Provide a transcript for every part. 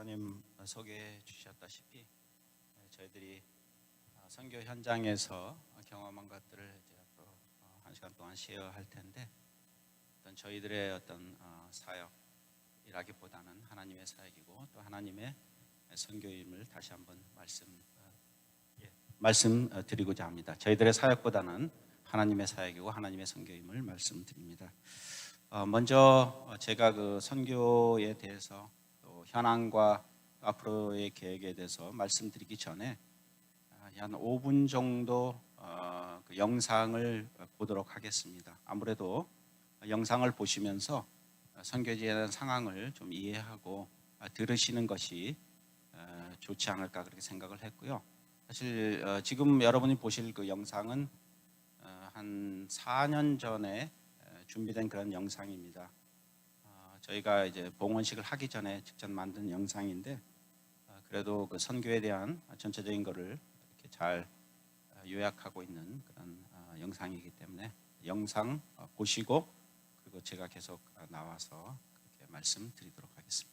장로님 소개해 주셨다시피 저희들이 선교 현장에서 경험한 것들을 이제 앞으로 1시간 동안 쉐어할 텐데, 어떤 저희들의 어떤 사역이라기보다는 하나님의 사역이고 또 하나님의 선교임을 다시 한번 말씀드리고자 합니다. 저희들의 사역보다는 하나님의 사역이고 하나님의 선교임을 말씀드립니다. 먼저 제가 그 선교에 대해서 또 현황과 앞으로의 계획에 대해서 말씀드리기 전에 한 5분 정도 그 영상을 보도록 하겠습니다. 아무래도 영상을 보시면서 선교지에 대한 상황을 좀 이해하고 들으시는 것이 좋지 않을까 그렇게 생각을 했고요. 사실 지금 여러분이 보실 그 영상은 한 4년 전에 준비된 그런 영상입니다. 저희가 이제 봉헌식을 하기 전에 직접 만든 영상인데, 그래도 그 선교에 대한 전체적인 것을 이렇게 잘 요약하고 있는 그런 영상이기 때문에 영상 보시고 그리고 제가 계속 나와서 그렇게 말씀드리도록 하겠습니다.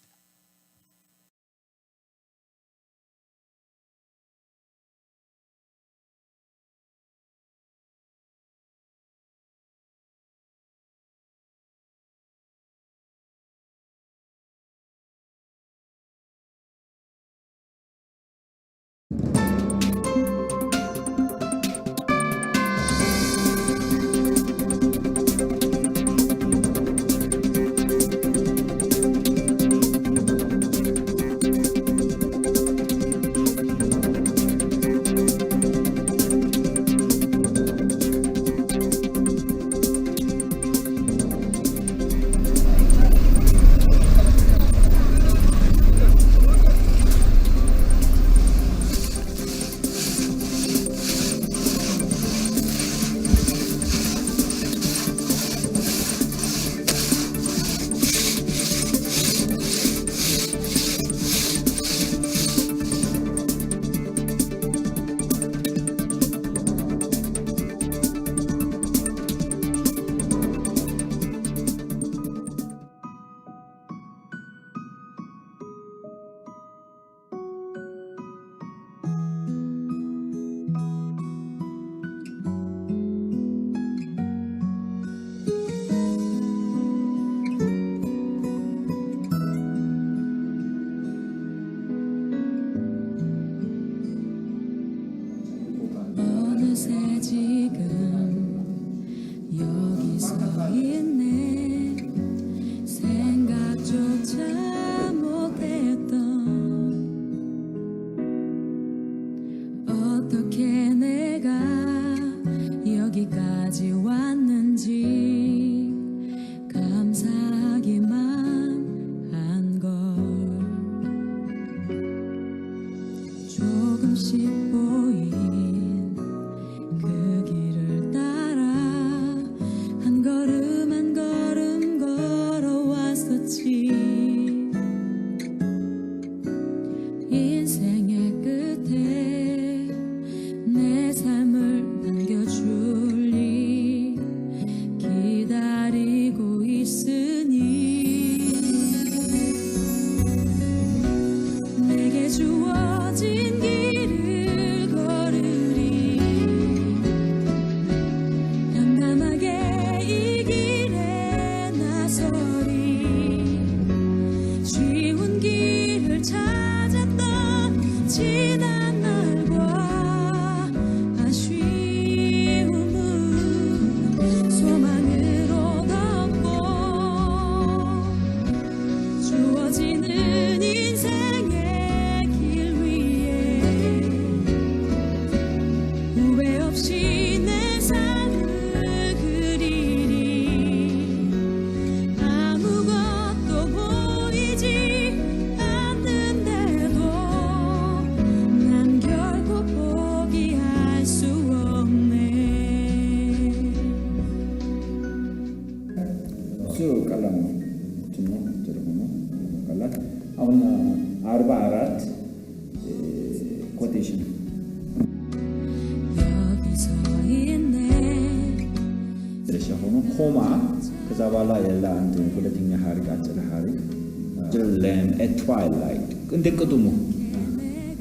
At twilight, 근데 것도 뭐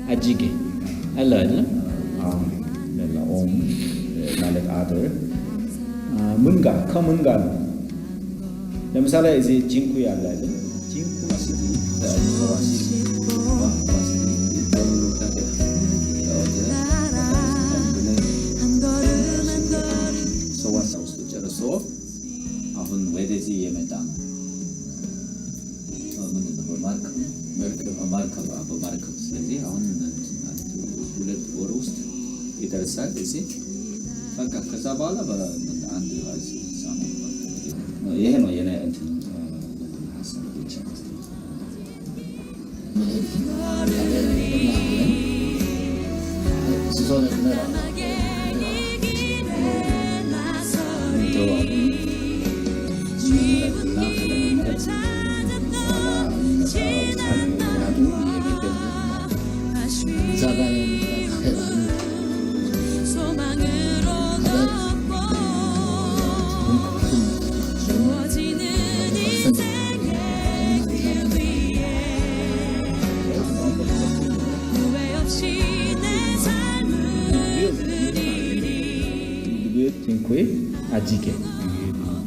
아지게 알라냐 lela om malek other 문가 커문가 misalnya 이제 jingku야 알라야 jingku sidi ahun wedezi yemetang bermarkah bermarkah ስለዚህ አሁን ሁለት ወር ውስጥ ይደርሳል እዚህ በቃ ከዛ በኋላ በአንድ ሳምንት ይሄ ነው የኔ እንትን ሀሳብ ብቻ 아지게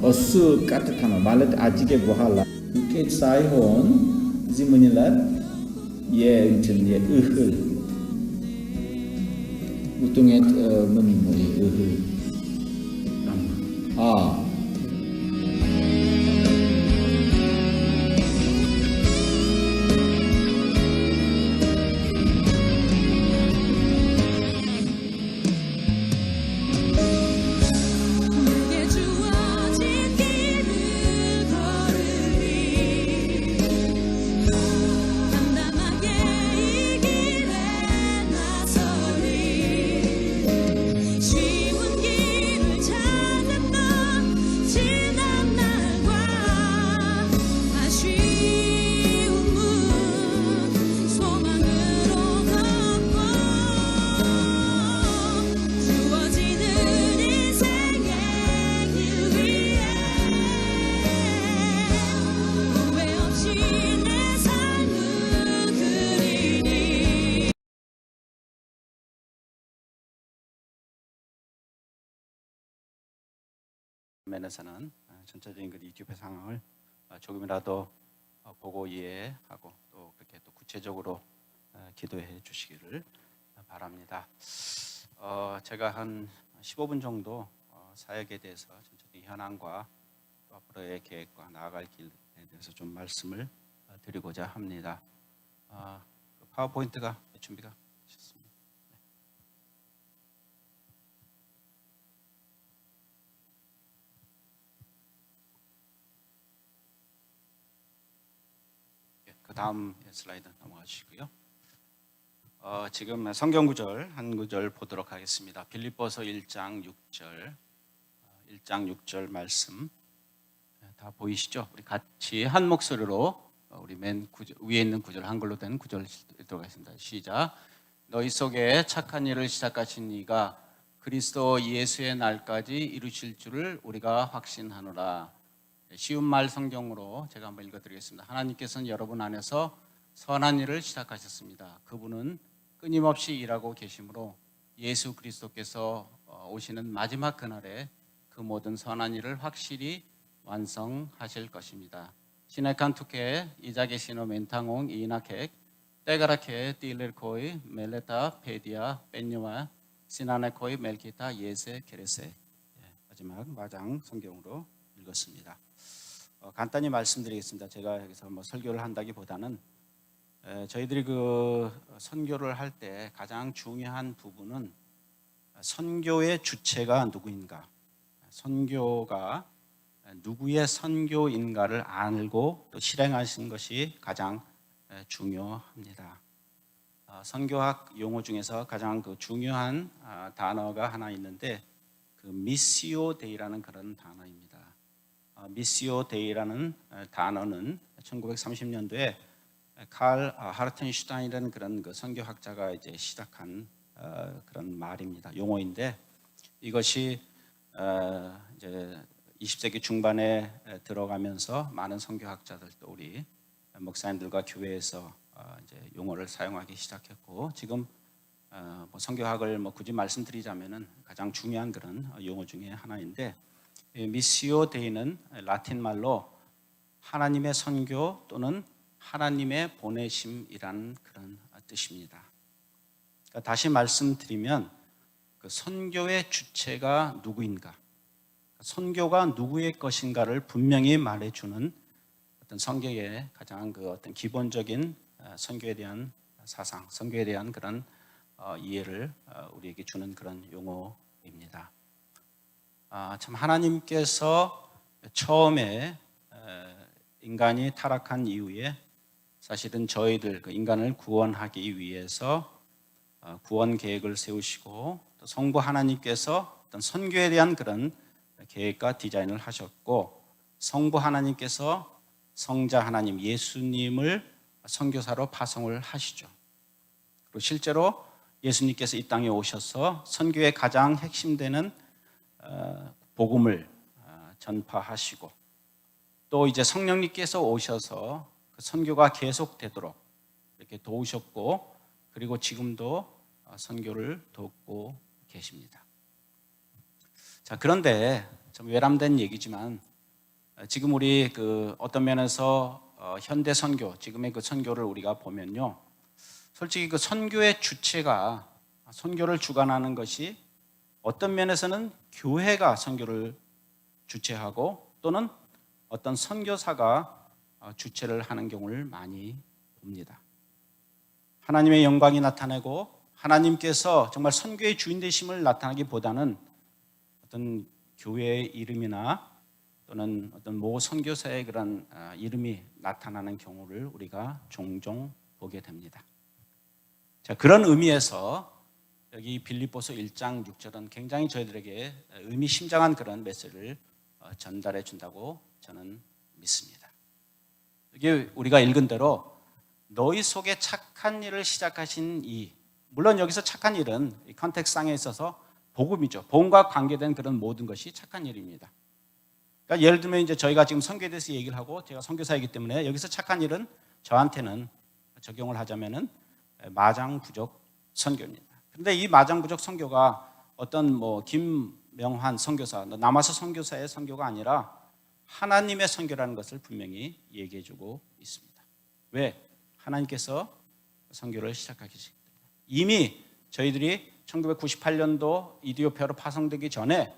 어스 까딱하나 말let 아지게 뭐할라 이게 사이혼 지문일라 예 인천 예 으흐 우통에 뭐니 으흐 아 면에서는 전체적인 그 이집트 상황을 조금이라도 보고 이해하고 또 그렇게 또 구체적으로 기도해 주시기를 바랍니다. 제가 한 15분 정도 사역에 대해서 전체적인 현황과 또 앞으로의 계획과 나아갈 길에 대해서 좀 말씀을 드리고자 합니다. 파워포인트가 준비가 되셨습니다. 그 다음 슬라이드 넘어가 주시고요. 지금 성경 구절 한 구절 보도록 하겠습니다. 빌립보서 1장 6절 1장 6절 말씀 다 보이시죠? 우리 같이 한 목소리로 우리 맨 구절, 위에 있는 구절 한글로 된 구절 읽도록 하겠습니다. 시작. 너희 속에 착한 일을 시작하신 이가 그리스도 예수의 날까지 이루실 줄을 우리가 확신하노라. 쉬운 말 성경으로 제가 한번 읽어드리겠습니다. 하나님께서는 여러분 안에서 선한 일을 시작하셨습니다. 그분은 끊임없이 일하고 계시므로 예수 그리스도께서 오시는 마지막 그날에 그 모든 선한 일을 확실히 완성하실 것입니다. 시네칸 투케 이자게 시노 멘탕옹 이나케 떼가라케 띠르코이 멜레타 페디아 뺀뉴와 시나네코이 멜키타 예세 게레세. 마지막 마장 성경으로 읽었습니다. 간단히 말씀드리겠습니다. 제가 여기서 뭐 설교를 한다기보다는 저희들이 그 선교를 할 때 가장 중요한 부분은 선교의 주체가 누구인가, 선교가 누구의 선교인가를 알고 또 실행하시는 것이 가장 중요합니다. 선교학 용어 중에서 가장 그 중요한 단어가 하나 있는데 그 미시오 데이라는 그런 단어입니다. 미시오 데이라는 단어는 1930년도에 칼 하르텐슈타인이라는 그런 그 선교학자가 이제 시작한 그런 말입니다. 용어인데 이것이 이제 20세기 중반에 들어가면서 많은 선교학자들 또 우리 목사님들과 교회에서 이제 용어를 사용하기 시작했고 지금 뭐 성교학을 뭐 굳이 말씀드리자면은 가장 중요한 그런 용어 중에 하나인데 미시오 데이는 라틴 말로 하나님의 선교 또는 하나님의 보내심이라는 그런 뜻입니다. 그러니까 다시 말씀드리면 그 선교의 주체가 누구인가, 선교가 누구의 것인가를 분명히 말해주는 어떤 성경의 가장 그 어떤 기본적인 선교에 대한 사상, 선교에 대한 그런 이해를 우리에게 주는 그런 용어입니다. 참 하나님께서 처음에 인간이 타락한 이후에 사실은 저희들 그 인간을 구원하기 위해서 구원 계획을 세우시고 또 성부 하나님께서 어떤 선교에 대한 그런 계획과 디자인을 하셨고 성부 하나님께서 성자 하나님 예수님을 선교사로 파송을 하시죠. 그리고 실제로 예수님께서 이 땅에 오셔서 선교의 가장 핵심되는 복음을 전파하시고 또 이제 성령님께서 오셔서 그 선교가 계속되도록 이렇게 도우셨고 그리고 지금도 선교를 돕고 계십니다. 자, 그런데 좀 외람된 얘기지만 지금 우리 그 어떤 면에서 현대 선교, 지금의 그 선교를 우리가 보면요, 솔직히 그 선교의 주체가 선교를 주관하는 것이 어떤 면에서는 교회가 선교를 주체하고 또는 어떤 선교사가 주체를 하는 경우를 많이 봅니다. 하나님의 영광이 나타나고 하나님께서 정말 선교의 주인 되심을 나타나기보다는 어떤 교회의 이름이나 또는 어떤 모 선교사의 그런 이름이 나타나는 경우를 우리가 종종 보게 됩니다. 자, 그런 의미에서 여기 빌립보서 1장 6절은 굉장히 저희들에게 의미심장한 그런 메시지를 전달해 준다고 저는 믿습니다. 이게 우리가 읽은 대로 너희 속에 착한 일을 시작하신 물론 여기서 착한 일은 이 컨텍스트상에 있어서 복음이죠. 복음과 관계된 그런 모든 것이 착한 일입니다. 그러니까 예를 들면 이제 저희가 지금 선교에 대해서 얘기를 하고 제가 선교사이기 때문에 여기서 착한 일은 저한테는 적용을 하자면은 마장부적 선교입니다. 그런데 이 마장부적 선교가 어떤 뭐 김명환 선교사, 남아서 선교사의 선교가 아니라 하나님의 선교라는 것을 분명히 얘기해주고 있습니다. 왜? 하나님께서 선교를 시작하기 때문에 이미 저희들이 1998년도 이디오피아로 파송되기 전에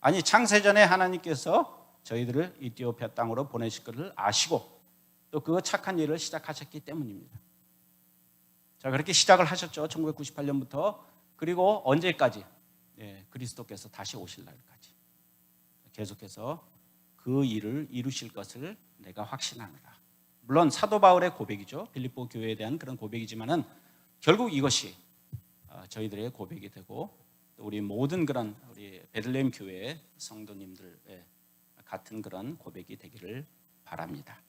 아니 창세전에 하나님께서 저희들을 이디오피아 땅으로 보내실 것을 아시고 또 그 착한 일을 시작하셨기 때문입니다. 자, 그렇게 시작을 하셨죠. 1998년부터. 그리고 언제까지? 그리스도께서 다시 오실 날까지 계속해서 그 일을 이루실 것을 내가 확신하노라. 물론 사도 바울의 고백이죠. 빌립보 교회에 대한 그런 고백이지만은 결국 이것이 저희들의 고백이 되고 우리 모든 그런 우리 베들레헴 교회의 성도님들의 같은 그런 고백이 되기를 바랍니다.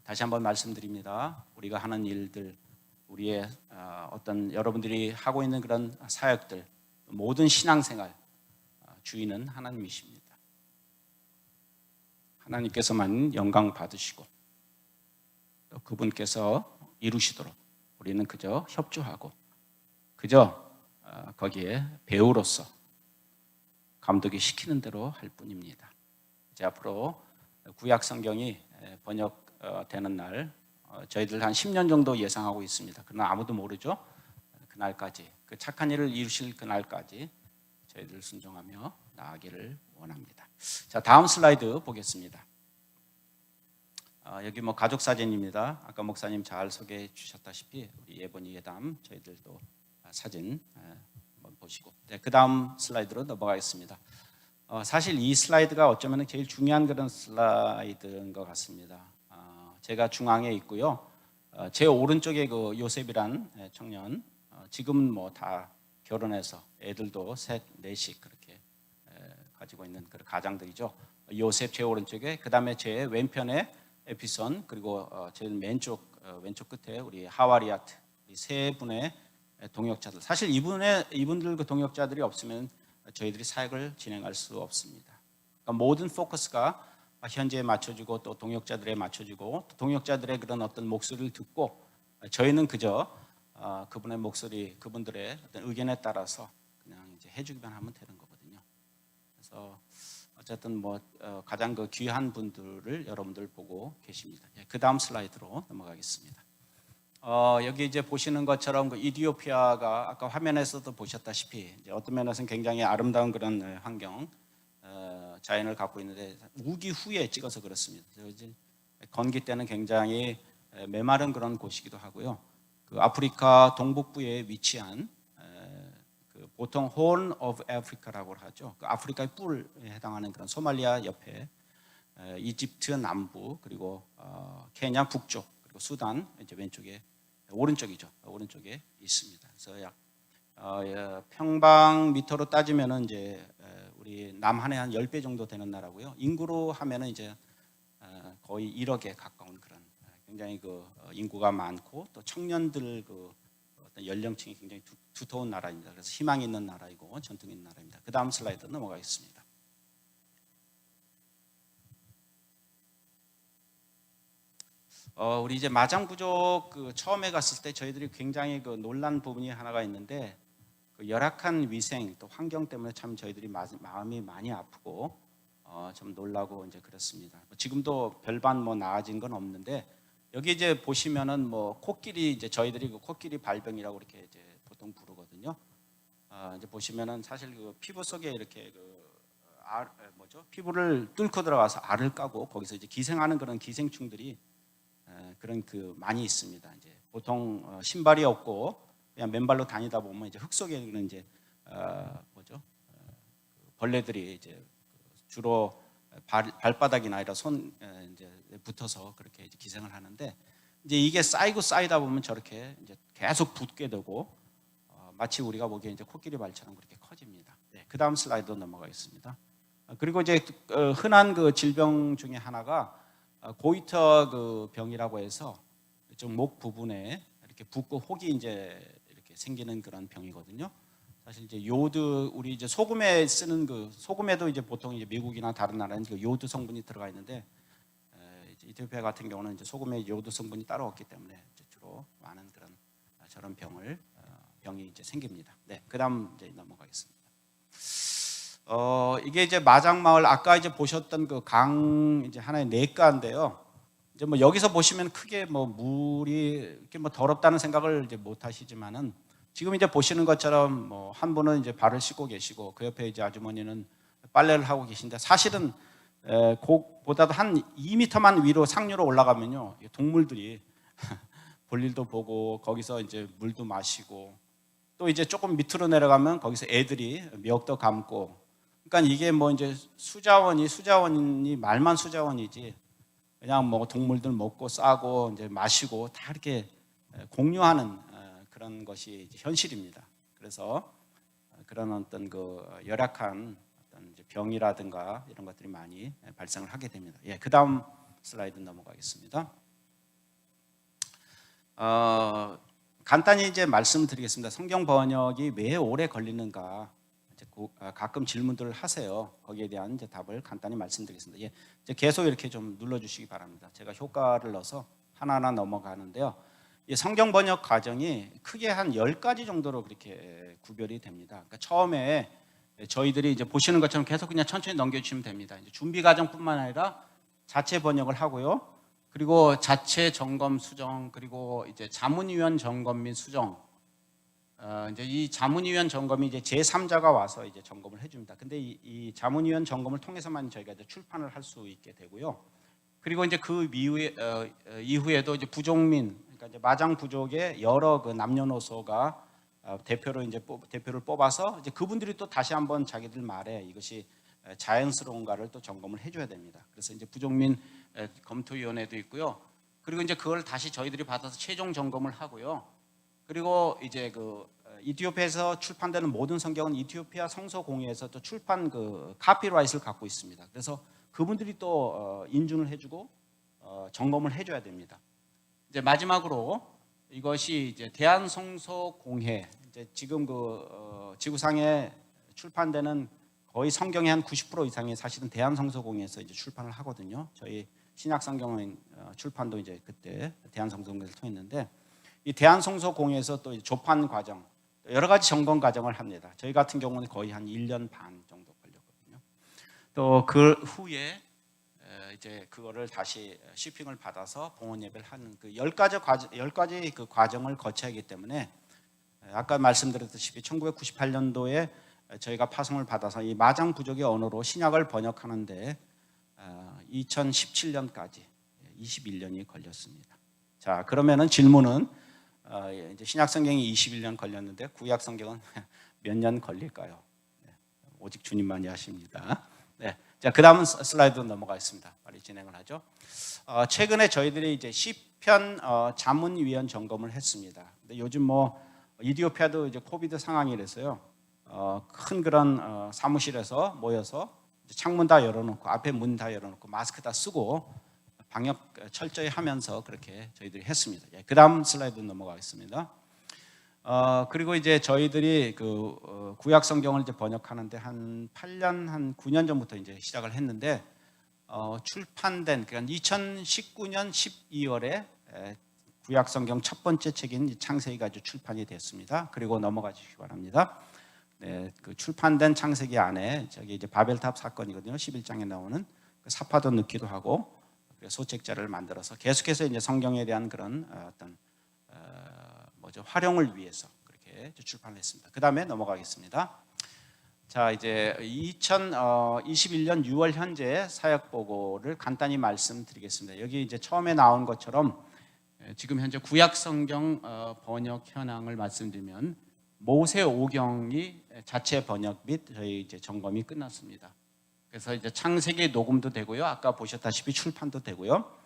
다시 한번 말씀드립니다. 우리가 하는 일들, 우리의 어떤 여러분들이 하고 있는 그런 사역들, 모든 신앙생활 주인은 하나님이십니다. 하나님께서만 영광 받으시고 또 그분께서 이루시도록 우리는 그저 협조하고 그저 거기에 배우로서 감독이 시키는 대로 할 뿐입니다. 이제 앞으로 구약 성경이 번역되는 날 저희들 한 10년 정도 예상하고 있습니다. 그러나 아무도 모르죠. 그날까지 그 착한 일을 이루실 그날까지 저희들 순종하며 나아가기를 원합니다. 자, 다음 슬라이드 보겠습니다. 여기 뭐 가족 사진입니다. 아까 목사님 잘 소개해 주셨다시피 우리 예본이 예담 저희들도 사진 한번 보시고 그 다음 슬라이드로 넘어가겠습니다. 사실 이 슬라이드가 어쩌면 제일 중요한 그런 슬라이드인 것 같습니다. 제가 중앙에 있고요. 제 오른쪽에 그 요셉이란 청년 지금 뭐 다 결혼해서 애들도 셋, 넷씩 그렇게 가지고 있는 그런 가장들이죠. 요셉 제 오른쪽에 그 다음에 제 왼편에 에피손 그리고 제 왼쪽 끝에 우리 하와리아트 이 세 분의 동역자들. 사실 이분들 그 동역자들이 없으면 저희들이 사역을 진행할 수 없습니다. 그러니까 모든 포커스가 현재에 맞춰지고 또 동역자들에 맞춰지고 또 동역자들의 그런 어떤 목소리를 듣고 저희는 그저 그분의 목소리, 그분들의 어떤 의견에 따라서 그냥 이제 해주기만 하면 되는 거거든요. 그래서 어쨌든 뭐 가장 그 귀한 분들을 여러분들 보고 계십니다. 그 다음 슬라이드로 넘어가겠습니다. 여기 이제 보시는 것처럼 그 이디오피아가 아까 화면에서도 보셨다시피 이제 어떤 면에서는 굉장히 아름다운 그런 환경, 자연을 갖고 있는데 우기 후에 찍어서 그렇습니다. 이제 건기 때는 굉장히 메마른 그런 곳이기도 하고요. 그 아프리카 동북부에 위치한 그 보통 Horn of Africa라고 하죠. 그 아프리카의 뿔에 해당하는 그런 소말리아 옆에 이집트 남부 그리고 케냐 북쪽 그리고 수단 이제 왼쪽에 오른쪽이죠. 오른쪽에 있습니다. 그래서 약 평방미터로 따지면은 이제 우리 남한의 한 10배 정도 되는 나라고요. 인구로 하면은 이제 거의 1억에 가까운 그런 굉장히 그 인구가 많고 또 청년들 그 어떤 연령층이 굉장히 두터운 나라입니다. 그래서 희망이 있는 나라이고 전통이 있는 나라입니다. 그 다음 슬라이드 넘어가겠습니다. 우리 이제 마장부족 그 처음에 갔을 때 저희들이 굉장히 그 놀란 부분이 하나가 있는데 그 열악한 위생 또 환경 때문에 참 저희들이 마음이 많이 아프고 좀 놀라고 이제 그렇습니다. 지금도 별반 뭐 나아진 건 없는데 여기 이제 보시면은 뭐 코끼리 이제 저희들이 그 코끼리 발병이라고 이렇게 이제 보통 부르거든요. 이제 보시면은 사실 그 피부 속에 이렇게 피부를 뚫고 들어가서 알을 까고 거기서 이제 기생하는 그런 기생충들이 그런 그 많이 있습니다. 이제 보통 신발이 없고 그냥 맨발로 다니다 보면 이제 흙 속에 그런 이제 벌레들이 이제 주로 발바닥이나 이런 손 이제 붙어서 그렇게 이제 기생을 하는데 이제 이게 쌓이고 쌓이다 보면 저렇게 이제 계속 붙게 되고 마치 우리가 보기에 이제 코끼리 발처럼 그렇게 커집니다. 네, 그 다음 슬라이드 넘어가겠습니다. 그리고 이제 흔한 그 질병 중에 하나가 고이터 그 병이라고 해서 좀 목 부분에 이렇게 붓고 혹이 이제 이렇게 생기는 그런 병이거든요. 사실 이제 요드 우리 이제 소금에 쓰는 그 소금에도 이제 보통 이제 미국이나 다른 나라는 그 요드 성분이 들어가 있는데 이제 이티오피아 같은 경우는 이제 소금에 요드 성분이 따로 없기 때문에 이제 주로 많은 그런 저런 병이 이제 생깁니다. 네, 그다음 이제 넘어가겠습니다. 이게 이제 마장마을 아까 이제 보셨던 그 강 이제 하나의 냇가인데요. 이제 뭐 여기서 보시면 크게 뭐 물이 이렇게 뭐 더럽다는 생각을 이제 못 하시지만은 지금 이제 보시는 것처럼 뭐 한 분은 이제 발을 씻고 계시고 그 옆에 이제 아주머니는 빨래를 하고 계신데 사실은 그보다도 한 2m만 위로 상류로 올라가면요 동물들이 볼일도 보고 거기서 이제 물도 마시고 또 이제 조금 밑으로 내려가면 거기서 애들이 미역도 감고 그러니까 이게 뭐 이제 수자원이 말만 수자원이지 그냥 뭐 동물들 먹고 싸고 이제 마시고 다 이렇게 공유하는 그런 것이 현실입니다. 그래서 그런 어떤 그 열악한 어떤 이제 병이라든가 이런 것들이 많이 발생을 하게 됩니다. 예, 그 다음 슬라이드 넘어가겠습니다. 간단히 이제 말씀드리겠습니다. 성경 번역이 왜 오래 걸리는가 이제 가끔 질문들을 하세요. 거기에 대한 이제 답을 간단히 말씀드리겠습니다. 예, 이제 계속 이렇게 좀 눌러주시기 바랍니다. 제가 효과를 넣어서 하나하나 넘어가는데요. 이 성경 번역 과정이 크게 한 10가지 정도로 그렇게 구별이 됩니다. 그러니까 처음에 저희들이 이제 보시는 것처럼 계속 그냥 천천히 넘겨주시면 됩니다. 이제 준비 과정뿐만 아니라 자체 번역을 하고요. 그리고 자체 점검 수정 그리고 이제 자문위원 점검 및 수정. 이제 이 자문위원 점검이 이제 제3자가 와서 이제 점검을 해줍니다. 근데 이 자문위원 점검을 통해서만 저희가 이제 출판을 할 수 있게 되고요. 그리고 이제 그 이후에도 이제 부족민 그러니까 이제 마장 부족의 여러 그 남녀노소가 대표를 뽑아서 이제 그분들이 또 다시 한번 자기들 말에 이것이 자연스러운가를 또 점검을 해줘야 됩니다. 그래서 이제 부족민 검토위원회도 있고요. 그리고 이제 그걸 다시 저희들이 받아서 최종 점검을 하고요. 그리고 이제 그 이티오피아에서 출판되는 모든 성경은 이티오피아 성서공회에서 또 출판 그 카피라이트를 갖고 있습니다. 그래서 그분들이 또 인준을 해주고 점검을 해줘야 됩니다. 이제 마지막으로 이것이 이제 대한성서공회 이제 지금 그 지구상에 출판되는 거의 성경의 한 90% 이상이 사실은 대한성서공회에서 이제 출판을 하거든요. 저희 신약성경 출판도 이제 그때 대한성서공회를 통했는데 이 대한성소공회에서 또 조판 과정, 여러 가지 점검 과정을 합니다. 저희 같은 경우는 거의 한 1년 반 정도 걸렸거든요. 또 그 후에 이제 그거를 다시 shipping을 받아서 봉헌 예배를 하는 그 10가지 그 과정을 거쳐야 하기 때문에 아까 말씀드렸다시피 1998년도에 저희가 파송을 받아서 이 마장 부족의 언어로 신약을 번역하는데 2017년까지 21년이 걸렸습니다. 자, 그러면은 질문은 이제 신약 성경이 21년 걸렸는데 구약 성경은 몇 년 걸릴까요? 오직 주님만이 아십니다. 네. 자, 그다음 슬라이드 넘어가겠습니다. 빨리 진행을 하죠. 최근에 저희들이 이제 시편 자문위원 점검을 했습니다. 근데 요즘 뭐 이디오피아도 이제 코비드 상황이라서요. 큰 그런 사무실에서 모여서 창문 다 열어놓고 앞에 문 다 열어놓고 마스크 다 쓰고 방역 철저히 하면서 그렇게 저희들이 했습니다. 예, 그다음 슬라이드 넘어가겠습니다. 그리고 이제 저희들이 그 구약 성경을 이제 번역하는데 한 8년, 한 9년 전부터 이제 시작을 했는데 출판된 그러니까 2019년 12월에 구약 성경 첫 번째 책인 창세기가 출판이 됐습니다. 그리고 넘어가 주시기 바랍니다. 네, 그 출판된 창세기 안에 저기 이제 바벨탑 사건이거든요. 11장에 나오는 그 사파도 넣기도 하고 소책자를 만들어서 계속해서 이제 성경에 대한 그런 어떤 활용을 위해서 그렇게 출판을 했습니다. 그 다음에 넘어가겠습니다. 자, 이제 2021년 6월 현재 사역 보고를 간단히 말씀드리겠습니다. 여기 이제 처음에 나온 것처럼 지금 현재 구약 성경 번역 현황을 말씀드리면 모세 오경이 자체 번역 및 저희 이제 점검이 끝났습니다. 그래서 이제 창세기 녹음도 되고요. 아까 보셨다시피 출판도 되고요.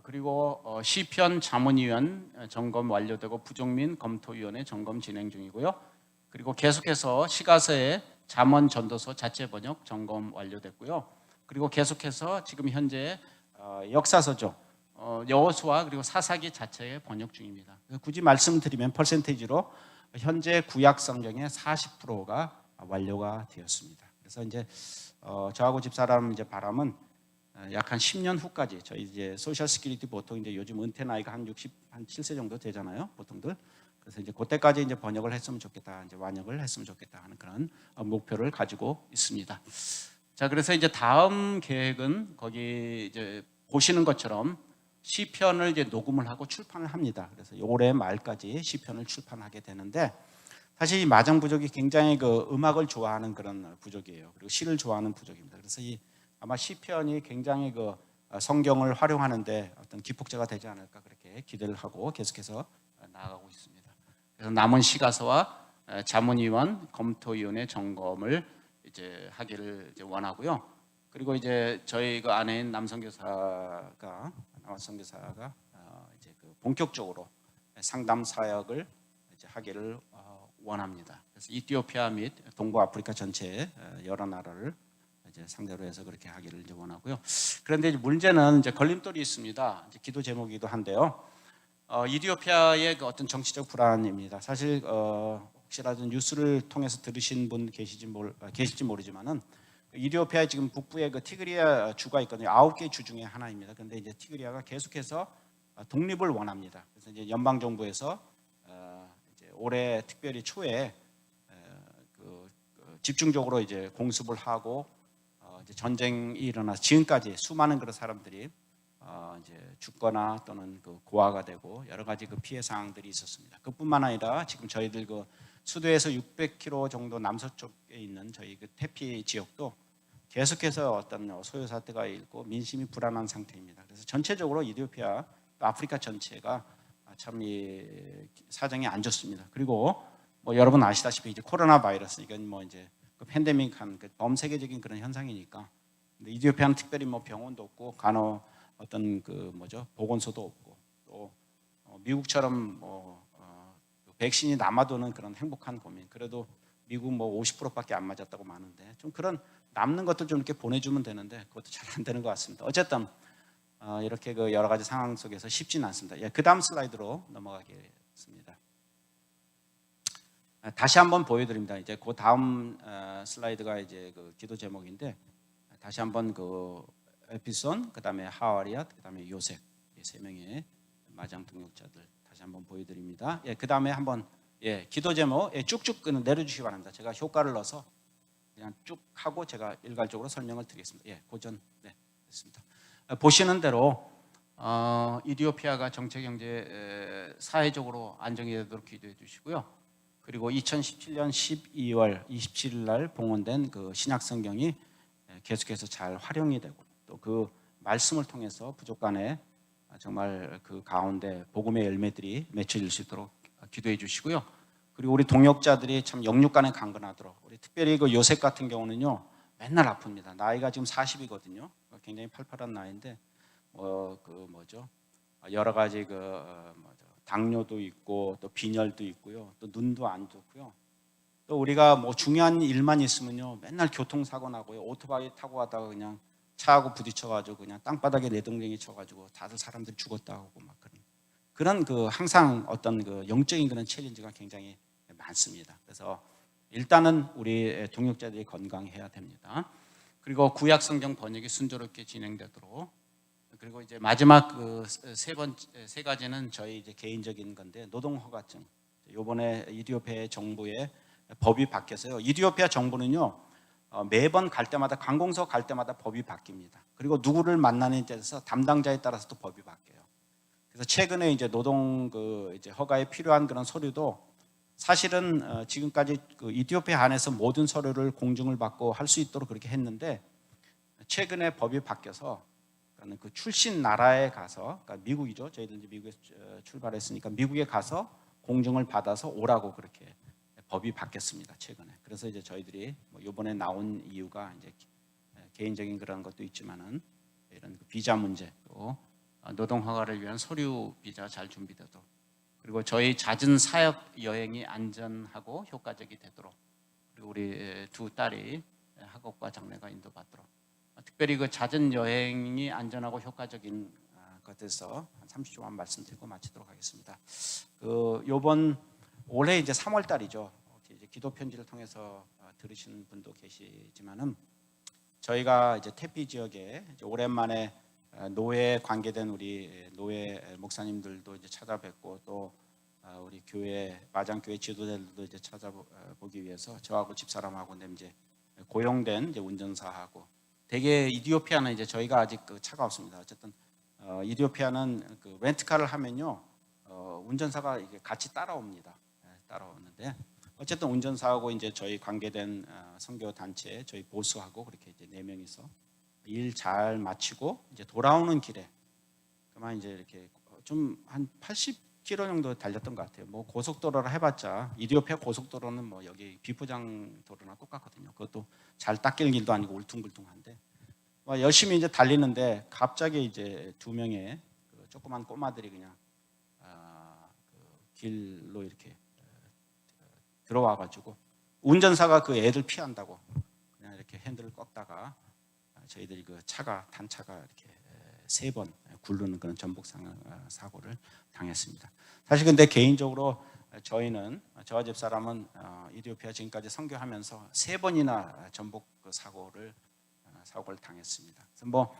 그리고 시편 자문위원 점검 완료되고 부족민 검토위원회 점검 진행 중이고요. 그리고 계속해서 시가서의 잠언 전도서 자체 번역 점검 완료됐고요. 그리고 계속해서 지금 현재 역사서죠. 여호수아 그리고 사사기 자체의 번역 중입니다. 굳이 말씀드리면 퍼센테이지로 현재 구약 성경의 40%가 완료가 되었습니다. 그래서 이제 저하고 집사람 이제 바람은 약 한 10년 후까지 저희 이제 소셜 시큐리티 보통 이제 요즘 은퇴 나이가 한 7세 정도 되잖아요, 보통들. 그래서 이제 그때까지 이제 번역을 했으면 좋겠다, 이제 완역을 했으면 좋겠다 하는 그런 목표를 가지고 있습니다. 자, 그래서 이제 다음 계획은 거기 이제 보시는 것처럼 시편을 이제 녹음을 하고 출판을 합니다. 그래서 올해 말까지 시편을 출판하게 되는데 사실 이 마장 부족이 굉장히 그 음악을 좋아하는 그런 부족이에요. 그리고 시를 좋아하는 부족입니다. 그래서 이 아마 시편이 굉장히 그 성경을 활용하는데 어떤 기폭제가 되지 않을까 그렇게 기대를 하고 계속해서 나아가고 있습니다. 그래서 남은 시가서와 자문위원 검토위원회 점검을 이제 하기를 이제 원하고요. 그리고 이제 저희 그 아내인 남선교사가 이제 그 본격적으로 상담 사역을 이제 하기를 원합니다. 그래서 이티오피아 및 동부 아프리카 전체 여러 나라를 이제 상대로 해서 그렇게 하기를 이제 원하고요. 그런데 이제 문제는 이제 걸림돌이 있습니다. 이제 기도 제목이기도 한데요. 이티오피아의 그 어떤 정치적 불안입니다. 사실 혹시라도 뉴스를 통해서 들으신 분 계실지 모르지만은 이티오피아 지금 북부에 그 티그리아 주가 있거든요. 9개 주 중에 하나입니다. 그런데 이제 티그리아가 계속해서 독립을 원합니다. 그래서 이제 연방 정부에서 이제 올해 특별히 초에 집중적으로 이제 공습을 하고 이제 전쟁이 일어나서 지금까지 수많은 그런 사람들이 이제 죽거나 또는 그 고아가 되고 여러 가지 그 피해 사항들이 있었습니다. 그뿐만 아니라 지금 저희들 그 수도에서 600km 정도 남서쪽에 있는 저희 그 태피 지역도 계속해서 어떤 소요 사태가 있고 민심이 불안한 상태입니다. 그래서 전체적으로 이티오피아, 아프리카 전체가 참 이 사정이 안 좋습니다. 그리고 뭐 여러분 아시다시피 이제 코로나 바이러스 이건 뭐 이제 그 팬데믹한 그 범세계적인 그런 현상이니까. 근데 이티오피아는 특별히 뭐 병원도 없고 간호 어떤 그 보건소도 없고 또 미국처럼 뭐 백신이 남아도는 그런 행복한 고민. 그래도 미국 뭐 50%밖에 안 맞았다고 많은데 좀 그런 남는 것도 좀 이렇게 보내주면 되는데 그것도 잘 안 되는 것 같습니다. 어쨌든 이렇게 그 여러 가지 상황 속에서 쉽지는 않습니다. 예, 그 다음 슬라이드로 넘어가겠습니다. 다시 한번 보여드립니다. 이제 그 다음 슬라이드가 이제 그 기도 제목인데 다시 한번 그 에피손, 그 다음에 하와리앗, 그 다음에 요셉 이 세 명의 마장 동역자들 다시 한번 보여드립니다. 드립니다. 예, 그 다음에 한번 기도 제목 쭉쭉 내려주시기 바랍니다. 제가 효과를 넣어서 그냥 쭉 하고 제가 일괄적으로 설명을 드리겠습니다. 고전 됐습니다. 보시는 대로 이디오피아가 정치, 경제, 사회적으로 안정이 되도록 기도해 주시고요. 그리고 2017년 12월 27일 날 봉헌된 그 신약 성경이 계속해서 잘 활용이 되고 또 그 말씀을 통해서 부족 간에 정말 그 가운데 복음의 열매들이 맺혀질 수 있도록 기도해 주시고요. 그리고 우리 동역자들이 참 영육간에 강건하도록, 우리 특별히 그 요셉 같은 경우는요 맨날 아픕니다. 나이가 지금 40이거든요. 굉장히 팔팔한 나이인데 여러 가지 당뇨도 있고 또 빈혈도 있고요. 또 눈도 안 좋고요. 또 우리가 뭐 중요한 일만 있으면요 맨날 교통사고 나고요. 오토바이 타고 가다가 그냥 차하고 부딪혀가지고 그냥 땅바닥에 내동댕이 쳐가지고 다들 사람들이 죽었다 하고 막 그런 그 항상 어떤 그 영적인 그런 챌린지가 굉장히 많습니다. 그래서 일단은 우리 동역자들이 건강해야 됩니다. 그리고 구약 성경 번역이 순조롭게 진행되도록, 그리고 이제 마지막 그 세 가지는 저희 이제 개인적인 건데, 노동 허가증. 이번에 이디오피아 정부의 법이 바뀌어서요. 이디오피아 정부는요 매번 갈 때마다 관공서 갈 때마다 법이 바뀝니다. 그리고 누구를 만나는 데 따라서 담당자에 따라서 또 법이 바뀌어요. 그래서 최근에 이제 노동 이제 허가에 필요한 그런 서류도 사실은 지금까지 그 이디오피아 안에서 모든 서류를 공증을 받고 할 수 있도록 그렇게 했는데, 최근에 법이 바뀌어서 그 출신 나라에 가서, 그러니까 미국이죠. 저희들 이제 미국에서 출발했으니까 미국에 가서 공증을 받아서 오라고 그렇게 법이 바뀌었습니다. 최근에. 그래서 이제 저희들이 이번에 나온 이유가 이제 개인적인 그런 것도 있지만은 이런 비자 문제, 또 노동 허가를 위한 서류 비자 잘 준비되도록, 그리고 저희 잦은 사역 여행이 안전하고 효과적이 되도록, 그리고 우리 두 딸이 학업과 장래가 인도받도록, 특별히 그 잦은 여행이 안전하고 효과적인 것에서 한 30초만 말씀드리고 마치도록 하겠습니다. 요번 올해 이제 3월 달이죠. 이제 기도 편지를 통해서 들으시는 분도 계시지만은 저희가 이제 태피 지역에 이제 오랜만에 노회에 관계된 우리 노회 목사님들도 이제 찾아뵙고, 또 우리 교회 마장교회 지도자들도 이제 찾아보기 위해서 저하고 집사람하고 이제 고용된 이제 운전사하고, 대개 이디오피아는 이제 저희가 아직 그 차가 없습니다. 어쨌든 이디오피아는 그 렌트카를 하면요 운전사가 이게 같이 따라옵니다. 따라오는데 어쨌든 운전사하고 이제 저희 관계된 선교 단체 저희 보수하고 그렇게 이제 4명이서 일 잘 마치고 이제 돌아오는 길에 그만 이제 이렇게 좀 한 80km 정도 달렸던 것 같아요. 뭐 고속도로를 해봤자 이디오피아 고속도로는 뭐 여기 비포장 도로나 똑같거든요. 그것도 잘 닦일 길도 아니고 울퉁불퉁한데 열심히 이제 달리는데 갑자기 이제 2명의 그 조그만 꼬마들이 그냥 그 길로 이렇게 들어와가지고 운전사가 그 애들 피한다고 그냥 이렇게 핸들을 꺾다가 저희들이 그 단차가 이렇게 3번 굴르는 그런 전복 사고를 당했습니다. 사실 근데 개인적으로 저와 집사람은 이디오피아 지금까지 선교하면서 3번이나 전복 사고를 당했습니다. 그래서 뭐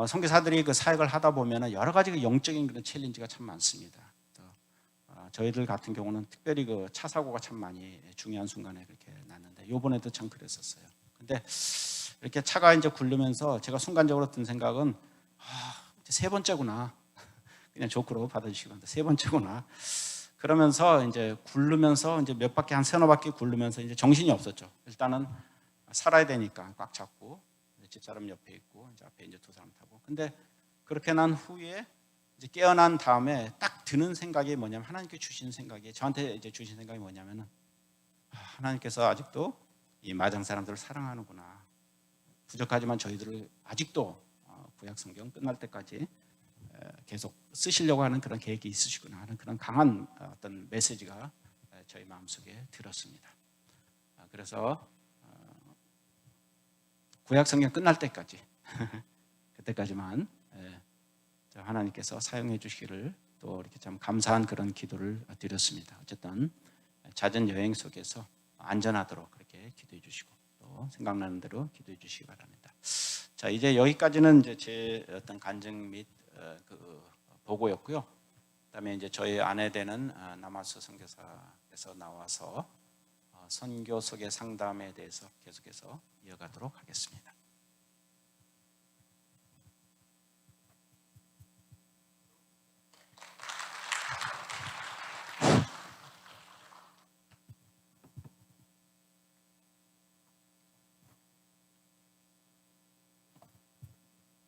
선교사들이 그 사역을 하다 보면은 여러 가지 그 영적인 그런 챌린지가 참 많습니다. 저희들 같은 경우는 특별히 그 차 사고가 참 많이 중요한 순간에 그렇게 났는데, 요번에도 참 그랬었어요. 근데 이렇게 차가 이제 굴르면서 제가 순간적으로 든 생각은 이제 3번째구나. 그냥 조크로 받아주시기 바랍니다. 3번째구나. 그러면서 이제 굴르면서 이제 몇 바퀴 한 3-4바퀴 굴르면서 이제 정신이 없었죠. 일단은 살아야 되니까 꽉 잡고 집사람 옆에 있고 이제 앞에 이제 2사람 타고. 근데 그렇게 난 후에 이제 깨어난 다음에 딱 드는 생각이 뭐냐면, 하나님께 주신 생각이, 저한테 이제 주신 생각이 뭐냐면은 하나님께서 아직도 이 마장 사람들을 사랑하는구나. 부족하지만 저희들을 아직도 구약 성경 끝날 때까지 계속 쓰시려고 하는 그런 계획이 있으시구나 하는 그런 강한 어떤 메시지가 저희 마음속에 들었습니다. 그래서 구약 성경 끝날 때까지 그때까지만 하나님께서 사용해 주시기를 또 이렇게 참 감사한 그런 기도를 드렸습니다. 어쨌든 잦은 여행 속에서 안전하도록 그렇게 기도해 주시고 또 생각나는 대로 기도해 주시기 바랍니다. 자, 이제 여기까지는 이제 제 어떤 간증 및 그 보고였고요. 그다음에 이제 저희 아내 되는 남아수 선교사에서 나와서 선교 속의 상담에 대해서 계속해서 이어가도록 하겠습니다.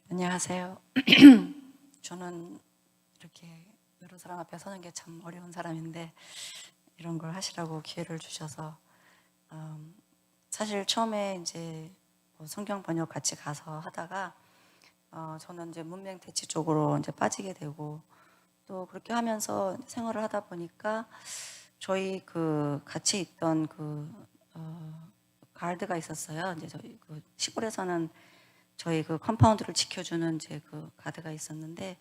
안녕하세요. 저는 이렇게 여러 사람 앞에 서는 게 참 어려운 사람인데 이런 걸 하시라고 기회를 주셔서 사실 처음에 이제 성경 번역 같이 가서 하다가 저는 이제 문맹 대치 쪽으로 이제 빠지게 되고 또 그렇게 하면서 생활을 하다 보니까 저희 그 같이 있던 가이드가 있었어요. 이제 저희 그 시골에서는 저희 그 컴파운드를 지켜주는 이제 그 가드가 있었는데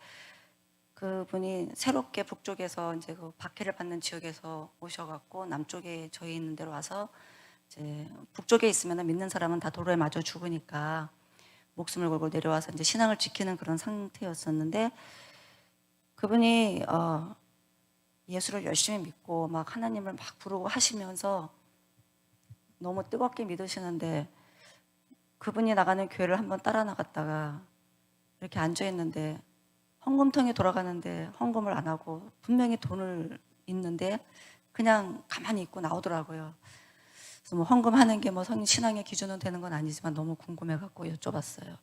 그분이 새롭게 북쪽에서 이제 그 박해를 받는 지역에서 오셔갖고 남쪽에 저희 있는 데로 와서 이제 북쪽에 있으면 믿는 사람은 다 도로에 맞아 죽으니까 목숨을 걸고 내려와서 이제 신앙을 지키는 그런 상태였었는데 그분이 예수를 열심히 믿고 막 하나님을 막 부르고 하시면서 너무 뜨겁게 믿으시는데 그분이 나가는 교회를 한번 따라 나갔다가 이렇게 앉아 있는데 헌금통이 돌아가는데 헌금을 안 하고 분명히 돈을 있는데 그냥 가만히 있고 나오더라고요. 그래서 뭐 헌금하는 게 뭐 신앙의 기준은 되는 건 아니지만 너무 궁금해갖고 여쭤봤어요.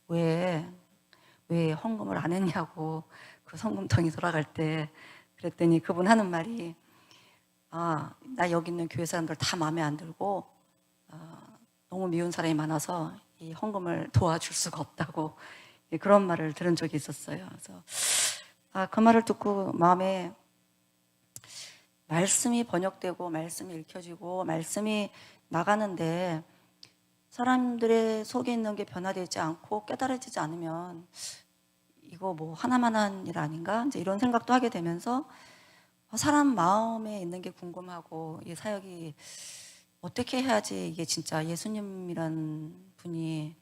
왜 헌금을 안 했냐고 그 헌금통이 돌아갈 때 그랬더니 그분 하는 말이 나 여기 있는 교회 사람들 다 마음에 안 들고 너무 미운 사람이 많아서 이 헌금을 도와줄 수가 없다고 그런 말을 들은 적이 있었어요. 그래서 그 말을 듣고 마음에 말씀이 번역되고 말씀이 읽혀지고 말씀이 나가는데 사람들의 속에 있는 게 변화되지 않고 깨달아지지 않으면 이거 뭐 하나만한 일 아닌가? 이제 이런 생각도 하게 되면서 사람 마음에 있는 게 궁금하고 이 사역이 어떻게 해야지 이게 진짜 예수님이란 분이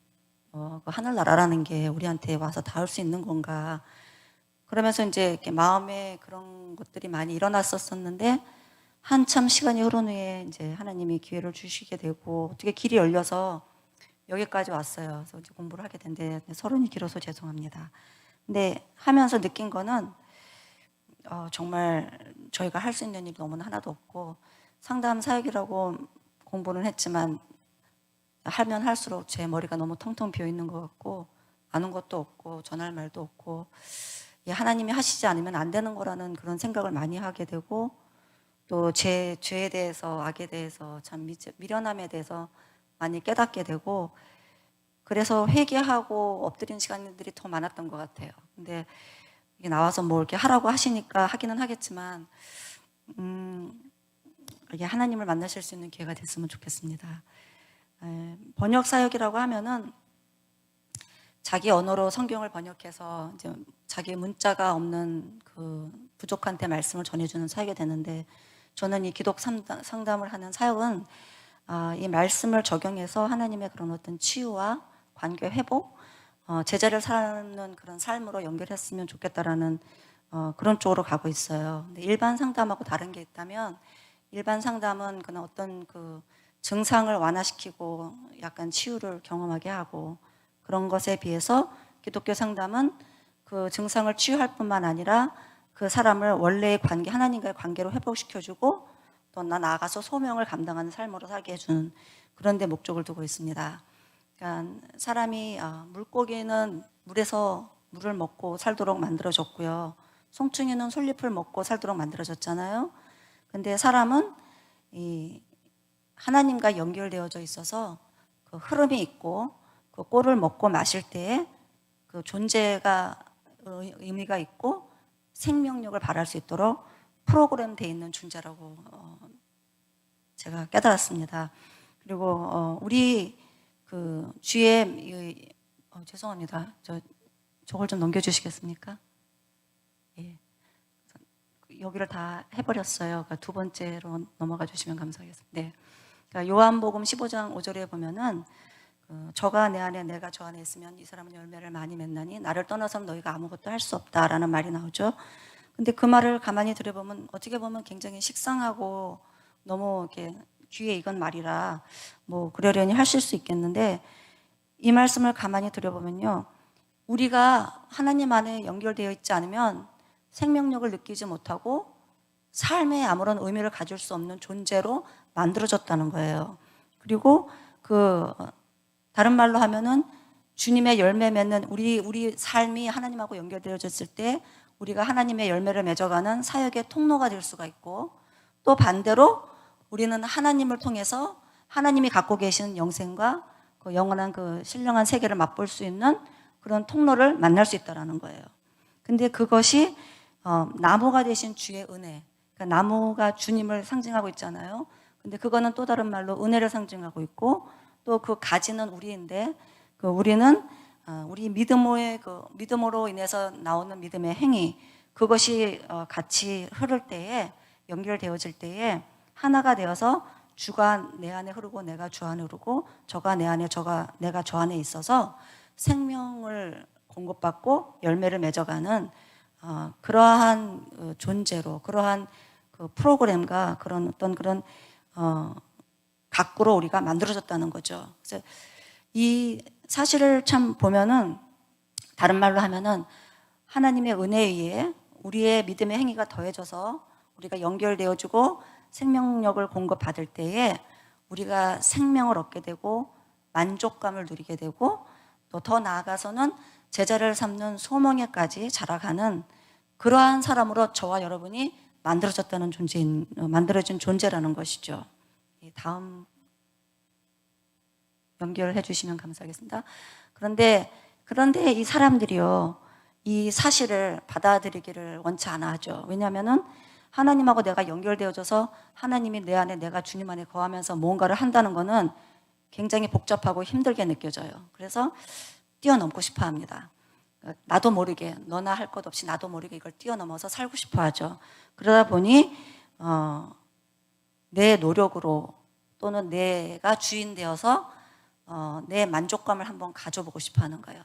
그 하늘나라라는 게 우리한테 와서 닿을 수 있는 건가? 그러면서 이제 이렇게 마음에 그런 것들이 많이 일어났었는데 한참 시간이 흐른 후에 이제 하나님이 기회를 주시게 되고 어떻게 길이 열려서 여기까지 왔어요. 그래서 이제 공부를 하게 된데 서론이 길어서 죄송합니다. 근데 하면서 느낀 거는 정말 저희가 할 수 있는 일이 너무나 하나도 없고 상담 사역이라고 공부는 했지만 하면 할수록 제 머리가 너무 텅텅 비어 있는 것 같고 아는 것도 없고 전할 말도 없고 하나님이 하시지 않으면 안 되는 거라는 그런 생각을 많이 하게 되고 또 제 죄에 대해서 악에 대해서 참 미련함에 대해서 많이 깨닫게 되고 그래서 회개하고 엎드린 시간들이 더 많았던 것 같아요. 근데 이게 나와서 뭐 이렇게 하라고 하시니까 하기는 하겠지만 이게 하나님을 만나실 수 있는 기회가 됐으면 좋겠습니다. 번역 사역이라고 하면은 자기 언어로 성경을 번역해서 이제 자기 문자가 없는 그 부족한테 말씀을 전해주는 사역이 되는데 저는 이 기독 상담을 하는 사역은 이 말씀을 적용해서 하나님의 그런 어떤 치유와 관계 회복, 제자를 사는 그런 삶으로 연결했으면 좋겠다라는 그런 쪽으로 가고 있어요. 근데 일반 상담하고 다른 게 있다면 일반 상담은 그냥 어떤 그 증상을 완화시키고 약간 치유를 경험하게 하고 그런 것에 비해서 기독교 상담은 그 증상을 치유할 뿐만 아니라 그 사람을 원래의 관계, 하나님과의 관계로 회복시켜주고 또 나아가서 소명을 감당하는 삶으로 살게 해주는 그런 데 목적을 두고 있습니다. 그러니까 사람이 물고기는 물에서 물을 먹고 살도록 만들어졌고요. 송충이는 솔잎을 먹고 살도록 만들어졌잖아요. 근데 사람은 이 하나님과 연결되어져 있어서 그 흐름이 있고 그 꼴을 먹고 마실 때에 그 존재가 의미가 있고 생명력을 발할 수 있도록 프로그램되어 있는 존재라고 제가 깨달았습니다. 그리고 우리 그 주에 죄송합니다. 저걸 좀 넘겨주시겠습니까? 예. 여기를 다 해버렸어요. 그러니까 두 번째로 넘어가 주시면 감사하겠습니다. 네. 그러니까 요한복음 15장 5절에 보면은 저가 내 안에 내가 저 안에 있으면 이 사람은 열매를 많이 맺나니 나를 떠나서는 너희가 아무것도 할 수 없다라는 말이 나오죠. 근데 그 말을 가만히 들여보면 어떻게 보면 굉장히 식상하고 너무 이렇게 귀에 익은 말이라 뭐 그러려니 하실 수 있겠는데, 이 말씀을 가만히 들여보면요, 우리가 하나님 안에 연결되어 있지 않으면 생명력을 느끼지 못하고 삶에 아무런 의미를 가질 수 없는 존재로 만들어졌다는 거예요. 그리고 다른 말로 하면은 주님의 열매 맺는 우리 삶이 하나님하고 연결되어졌을 때 우리가 하나님의 열매를 맺어가는 사역의 통로가 될 수가 있고, 또 반대로 우리는 하나님을 통해서 하나님이 갖고 계신 영생과 그 영원한 그 신령한 세계를 맛볼 수 있는 그런 통로를 만날 수 있다는 거예요. 근데 그것이 나무가 되신 주의 은혜, 그러니까 나무가 주님을 상징하고 있잖아요. 근데 그거는 또 다른 말로 은혜를 상징하고 있고, 또 그 가지는 우리인데, 그 우리는 우리 믿음으로 인해서 나오는 믿음의 행위, 그것이 같이 흐를 때에, 연결되어질 때에 하나가 되어서 주가 내 안에 흐르고 내가 주 안에 흐르고 저가 내 안에 내가 저 안에 있어서 생명을 공급받고 열매를 맺어가는 그러한 존재로, 그러한 그 프로그램과 그런 어떤 그런 가꾸로 우리가 만들어졌다는 거죠. 그래서 이 사실을 참 보면은, 다른 말로 하면은 하나님의 은혜에 의해 우리의 믿음의 행위가 더해져서 우리가 연결되어지고 생명력을 공급받을 때에 우리가 생명을 얻게 되고 만족감을 누리게 되고, 또 더 나아가서는 제자를 삼는 소명에까지 자라가는 그러한 사람으로 저와 여러분이 만들어진 존재라는 것이죠. 다음 연결해 주시면 감사하겠습니다. 그런데 이 사람들이요, 이 사실을 받아들이기를 원치 않아 하죠. 왜냐하면은 하나님하고 내가 연결되어져서 하나님이 내 안에, 내가 주님 안에 거하면서 뭔가를 한다는 거는 굉장히 복잡하고 힘들게 느껴져요. 그래서 뛰어넘고 싶어 합니다. 나도 모르게, 너나 할 것 없이 나도 모르게 이걸 뛰어넘어서 살고 싶어 하죠. 그러다 보니 내 노력으로, 또는 내가 주인 되어서 내 만족감을 한번 가져보고 싶어 하는 거예요.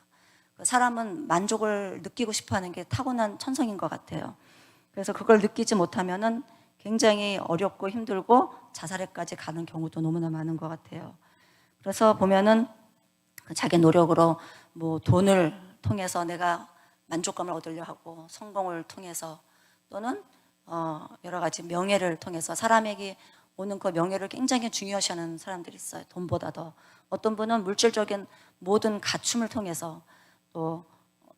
사람은 만족을 느끼고 싶어 하는 게 타고난 천성인 것 같아요. 그래서 그걸 느끼지 못하면은 굉장히 어렵고 힘들고 자살에까지 가는 경우도 너무나 많은 것 같아요. 그래서 보면은 자기 노력으로 뭐 돈을 통해서 내가 만족감을 얻으려 하고, 성공을 통해서, 또는 여러 가지 명예를 통해서 사람에게 오는 그 명예를 굉장히 중요시하는 사람들이 있어요. 돈보다 더. 어떤 분은 물질적인 모든 갖춤을 통해서, 또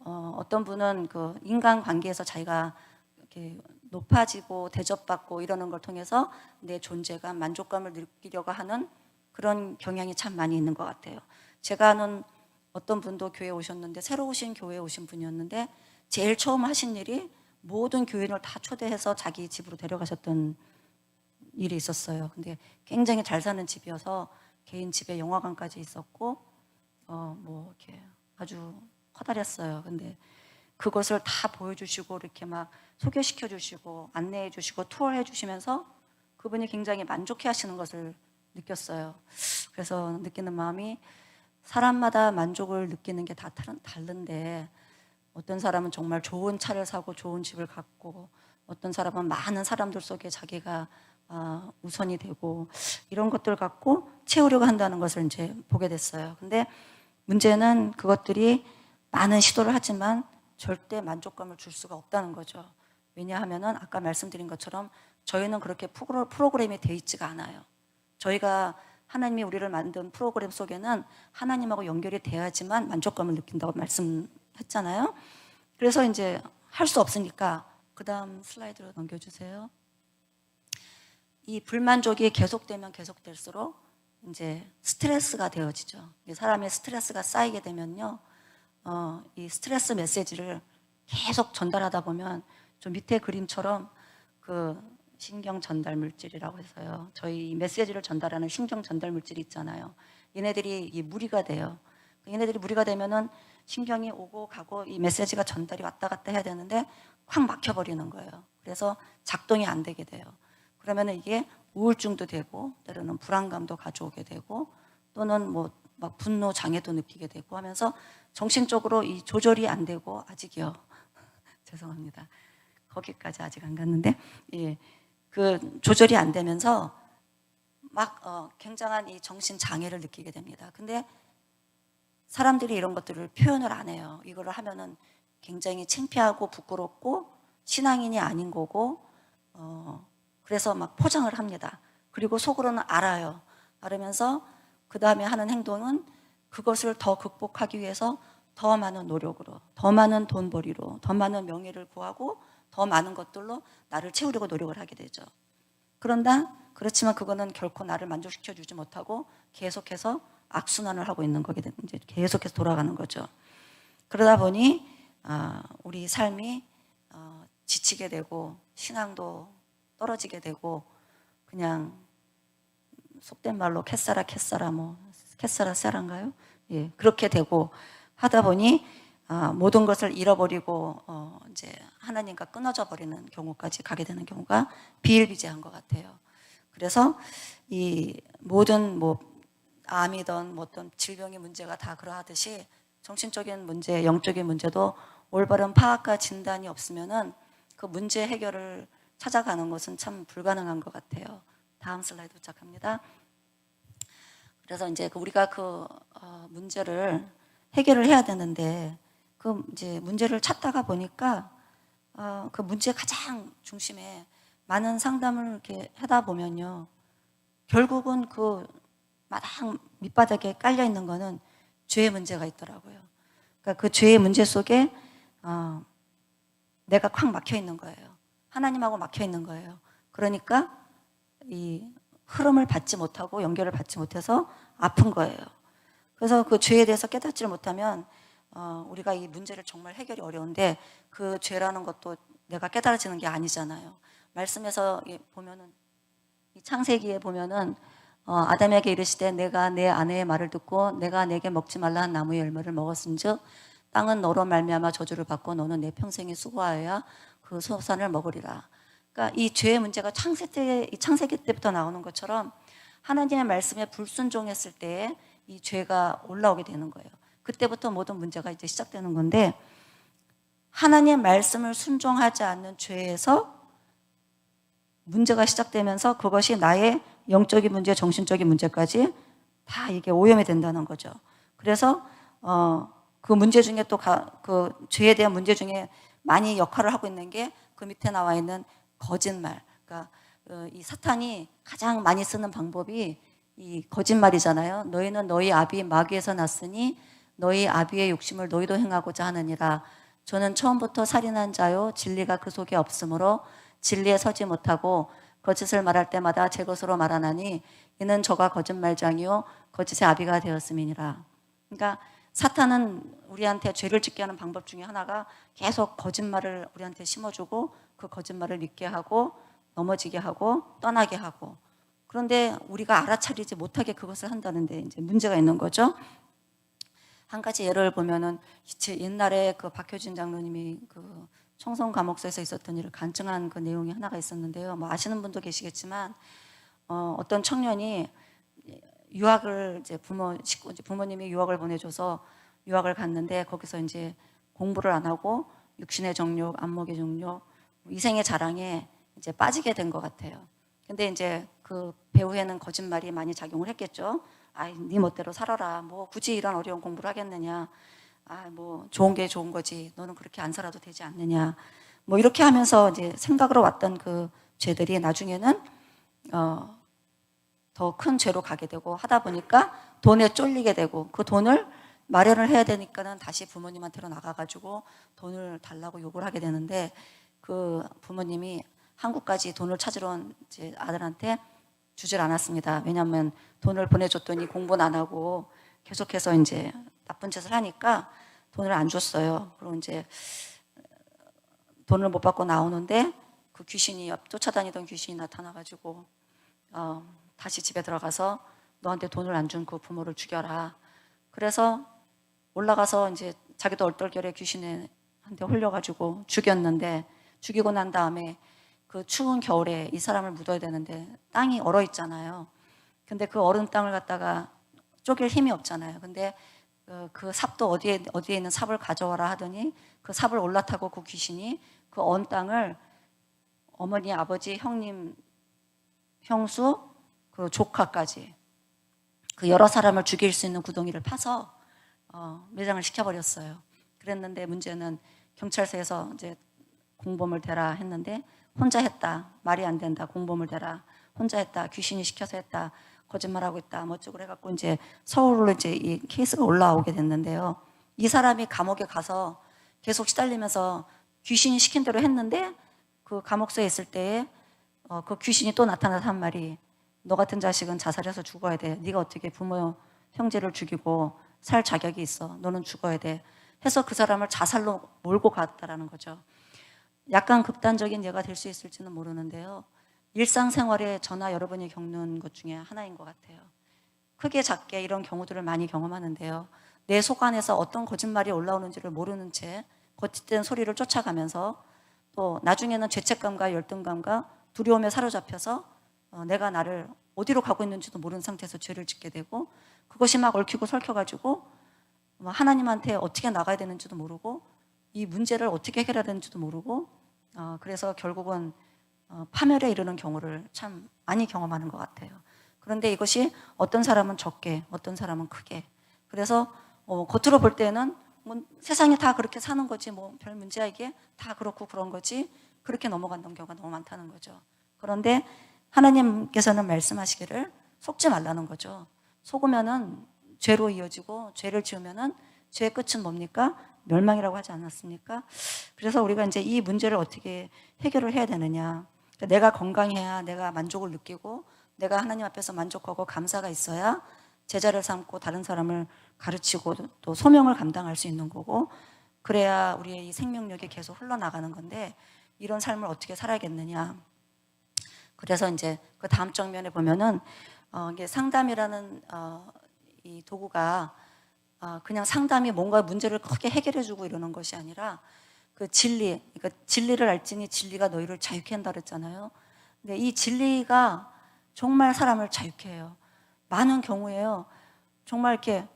어떤 분은 그 인간관계에서 자기가 이렇게 높아지고 대접받고 이러는 걸 통해서 내 존재감, 만족감을 느끼려고 하는 그런 경향이 참 많이 있는 것 같아요. 제가 아는 어떤 분도 교회에 오셨는데, 새로 오신 교회에 오신 분이었는데, 제일 처음 하신 일이 모든 교인을 다 초대해서 자기 집으로 데려가셨던 일이 있었어요. 근데 굉장히 잘 사는 집이어서 개인 집에 영화관까지 있었고, 뭐 이렇게 아주 커다랬어요. 근데 그것을 다 보여주시고 이렇게 막 소개시켜 주시고 안내해 주시고 투어해 주시면서 그분이 굉장히 만족해 하시는 것을 느꼈어요. 그래서 느끼는 마음이, 사람마다 만족을 느끼는 게 다 다른데, 어떤 사람은 정말 좋은 차를 사고 좋은 집을 갖고, 어떤 사람은 많은 사람들 속에 자기가 우선이 되고, 이런 것들 갖고 채우려고 한다는 것을 이제 보게 됐어요. 근데 문제는 그것들이 많은 시도를 하지만 절대 만족감을 줄 수가 없다는 거죠. 왜냐하면은 아까 말씀드린 것처럼 저희는 그렇게 프로그램이 돼 있지가 않아요. 저희가 하나님이 우리를 만든 프로그램 속에는 하나님하고 연결이 돼야지만 만족감을 느낀다고 말씀했잖아요. 그래서 이제 할 수 없으니까, 그 다음 슬라이드로 넘겨주세요. 이 불만족이 계속되면 계속될수록 이제 스트레스가 되어지죠. 사람의 스트레스가 쌓이게 되면요, 이 스트레스 메시지를 계속 전달하다 보면, 저 밑에 그림처럼 그 신경 전달 물질이라고 해서요, 저희 메시지를 전달하는 신경 전달 물질이 있잖아요. 얘네들이 이 무리가 돼요. 얘네들이 무리가 되면은 신경이 오고 가고 이 메시지가 전달이 왔다 갔다 해야 되는데 확 막혀버리는 거예요. 그래서 작동이 안 되게 돼요. 그러면은 이게 우울증도 되고, 때로는 불안감도 가져오게 되고, 또는 뭐 막 분노 장애도 느끼게 되고 하면서 정신적으로 이 조절이 안 되고, 아직이요. 죄송합니다. 거기까지 아직 안 갔는데, 예, 그 조절이 안 되면서 막 굉장한 이 정신 장애를 느끼게 됩니다. 근데 사람들이 이런 것들을 표현을 안 해요. 이거를 하면은 굉장히 창피하고 부끄럽고 신앙인이 아닌 거고, 그래서 막 포장을 합니다. 그리고 속으로는 알아요. 알으면서 그 다음에 하는 행동은 그것을 더 극복하기 위해서 더 많은 노력으로, 더 많은 돈벌이로, 더 많은 명예를 구하고 더 많은 것들로 나를 채우려고 노력을 하게 되죠. 그렇지만 그거는 결코 나를 만족시켜 주지 못하고 계속해서 악순환을 하고 있는 거게 되는, 이제 계속해서 돌아가는 거죠. 그러다 보니 우리 삶이 지치게 되고 신앙도 떨어지게 되고, 그냥 속된 말로 캐싸라 뭐 캐싸라 쎄란가요? 예, 그렇게 되고 하다 보니 모든 것을 잃어버리고 이제 하나님과 끊어져 버리는 경우까지 가게 되는 경우가 비일비재한 것 같아요. 그래서 이 모든 뭐 암이든 뭐 어떤 질병의 문제가 다 그러하듯이 정신적인 문제, 영적인 문제도 올바른 파악과 진단이 없으면은 그 문제 해결을 찾아가는 것은 참 불가능한 것 같아요. 다음 슬라이드 도착합니다. 그래서 이제 우리가 그 문제를 해결을 해야 되는데, 그 이제 문제를 찾다가 보니까 그 문제 가장 중심에 많은 상담을 이렇게 하다 보면요, 결국은 그 마당 밑바닥에 깔려 있는 거는 죄의 문제가 있더라고요. 그러니까 그 죄의 문제 속에 내가 콱 막혀 있는 거예요. 하나님하고 막혀 있는 거예요. 그러니까 이 흐름을 받지 못하고 연결을 받지 못해서 아픈 거예요. 그래서 그 죄에 대해서 깨닫지를 못하면 우리가 이 문제를 정말 해결이 어려운데, 그 죄라는 것도 내가 깨달아지는 게 아니잖아요. 말씀에서 보면은, 이 창세기에 보면은 아담에게 이르시되 내가 내 아내의 말을 듣고 내가 내게 먹지 말라 한 나무의 열매를 먹었은즉 땅은 너로 말미암아 저주를 받고 너는 내 평생에 수고하여야 그 소산을 먹으리라. 그러니까 이 죄의 문제가 창세기 때부터 나오는 것처럼 하나님의 말씀에 불순종했을 때 이 죄가 올라오게 되는 거예요. 그때부터 모든 문제가 이제 시작되는 건데, 하나님의 말씀을 순종하지 않는 죄에서 문제가 시작되면서 그것이 나의 영적인 문제, 정신적인 문제까지 다 이게 오염이 된다는 거죠. 그래서 그 문제 중에 또 그 죄에 대한 문제 중에 많이 역할을 하고 있는 게 그 밑에 나와 있는 거짓말. 그러니까 이 사탄이 가장 많이 쓰는 방법이 이 거짓말이잖아요. 너희는 너희 아비 마귀에서 났으니 너희 아비의 욕심을 너희도 행하고자 하느니라. 저는 처음부터 살인한 자요 진리가 그 속에 없으므로 진리에 서지 못하고 거짓을 말할 때마다 제 것으로 말하나니 이는 저가 거짓말장이요 거짓의 아비가 되었음이니라. 그러니까 사탄은 우리한테 죄를 짓게 하는 방법 중에 하나가 계속 거짓말을 우리한테 심어주고 그 거짓말을 믿게 하고 넘어지게 하고 떠나게 하고, 그런데 우리가 알아차리지 못하게 그것을 한다는데 이제 문제가 있는 거죠. 한 가지 예를 보면은 옛날에 그 박효진 장로님이 그 청송감옥소에서 있었던 일을 간증한 그 내용이 하나가 있었는데요. 뭐 아시는 분도 계시겠지만 어떤 청년이 유학을 이제 부모님이 유학을 보내줘서 유학을 갔는데, 거기서 이제 공부를 안 하고 육신의 정욕, 안목의 정욕, 이생의 자랑에 이제 빠지게 된 것 같아요. 근데 이제 그 배후에는 거짓말이 많이 작용을 했겠죠. 네 멋대로 살아라. 뭐 굳이 이런 어려운 공부를 하겠느냐. 뭐 좋은 게 좋은 거지. 너는 그렇게 안 살아도 되지 않느냐. 뭐 이렇게 하면서 이제 생각으로 왔던 그 죄들이 나중에는 더 큰 죄로 가게 되고 하다 보니까 돈에 쫄리게 되고, 그 돈을 마련을 해야 되니까는 다시 부모님한테로 나가가지고 돈을 달라고 요구를 하게 되는데, 그 부모님이 한국까지 돈을 찾으러 온 이제 아들한테 주질 않았습니다. 왜냐하면 돈을 보내줬더니 공부는 안 하고 계속해서 이제 나쁜 짓을 하니까 돈을 안 줬어요. 그리고 이제 돈을 못 받고 나오는데 그 귀신이 쫓아다니던 귀신이 나타나가지고 다시 집에 들어가서 너한테 돈을 안 준 그 부모를 죽여라. 그래서 올라가서 이제 자기도 얼떨결에 귀신한테 홀려가지고 죽였는데, 죽이고 난 다음에 그 추운 겨울에 이 사람을 묻어야 되는데 땅이 얼어 있잖아요. 근데 그 얼은 땅을 갖다가 쪼갤 힘이 없잖아요. 근데 그 삽도 어디에 있는 삽을 가져와라 하더니 그 삽을 올라타고 그 귀신이 그 언 땅을 어머니, 아버지, 형님, 형수, 그 조카까지 그 여러 사람을 죽일 수 있는 구덩이를 파서 매장을 시켜버렸어요. 그랬는데 문제는 경찰서에서 이제 공범을 대라 했는데 혼자 했다. 말이 안 된다. 공범을 대라. 혼자 했다. 귀신이 시켜서 했다. 거짓말하고 있다. 뭐 어쩌고 해갖고 이제 서울로 이제 이 케이스가 올라오게 됐는데요. 이 사람이 감옥에 가서 계속 시달리면서 귀신이 시킨 대로 했는데 그 감옥소에 있을 때에 그 귀신이 또 나타나서 한 말이 너 같은 자식은 자살해서 죽어야 돼. 네가 어떻게 부모 형제를 죽이고 살 자격이 있어. 너는 죽어야 돼. 해서 그 사람을 자살로 몰고 갔다라는 거죠. 약간 극단적인 예가 될 수 있을지는 모르는데요. 일상생활에 저나 여러분이 겪는 것 중에 하나인 것 같아요. 크게 작게 이런 경우들을 많이 경험하는데요. 내 속 안에서 어떤 거짓말이 올라오는지를 모르는 채 거짓된 소리를 쫓아가면서 또 나중에는 죄책감과 열등감과 두려움에 사로잡혀서 내가 나를 어디로 가고 있는지도 모르는 상태에서 죄를 짓게 되고 그것이 막 얽히고 설켜가지고 하나님한테 어떻게 나가야 되는지도 모르고 이 문제를 어떻게 해결해야 되는지도 모르고 그래서 결국은 파멸에 이르는 경우를 참 많이 경험하는 것 같아요. 그런데 이것이 어떤 사람은 적게 어떤 사람은 크게 그래서 겉으로 볼 때는 뭐 세상이 다 그렇게 사는 거지 뭐 별 문제야 이게 다 그렇고 그런 거지 그렇게 넘어간다는 경우가 너무 많다는 거죠. 그런데 하나님께서는 말씀하시기를 속지 말라는 거죠. 속으면은 죄로 이어지고 죄를 지으면은 죄의 끝은 뭡니까? 멸망이라고 하지 않았습니까? 그래서 우리가 이제 이 문제를 어떻게 해결을 해야 되느냐. 그러니까 내가 건강해야 내가 만족을 느끼고 내가 하나님 앞에서 만족하고 감사가 있어야 제자를 삼고 다른 사람을 가르치고 또 소명을 감당할 수 있는 거고 그래야 우리의 이 생명력이 계속 흘러나가는 건데 이런 삶을 어떻게 살아야겠느냐. 그래서 이제 그 다음 정면에 보면은 이게 상담이라는 이 도구가 그냥 상담이 뭔가 문제를 크게 해결해주고 이러는 것이 아니라 그 진리, 그러니까 진리를 알지니 진리가 너희를 자유케 한다 그랬잖아요. 근데 이 진리가 정말 사람을 자유케 해요. 많은 경우에요. 정말 이렇게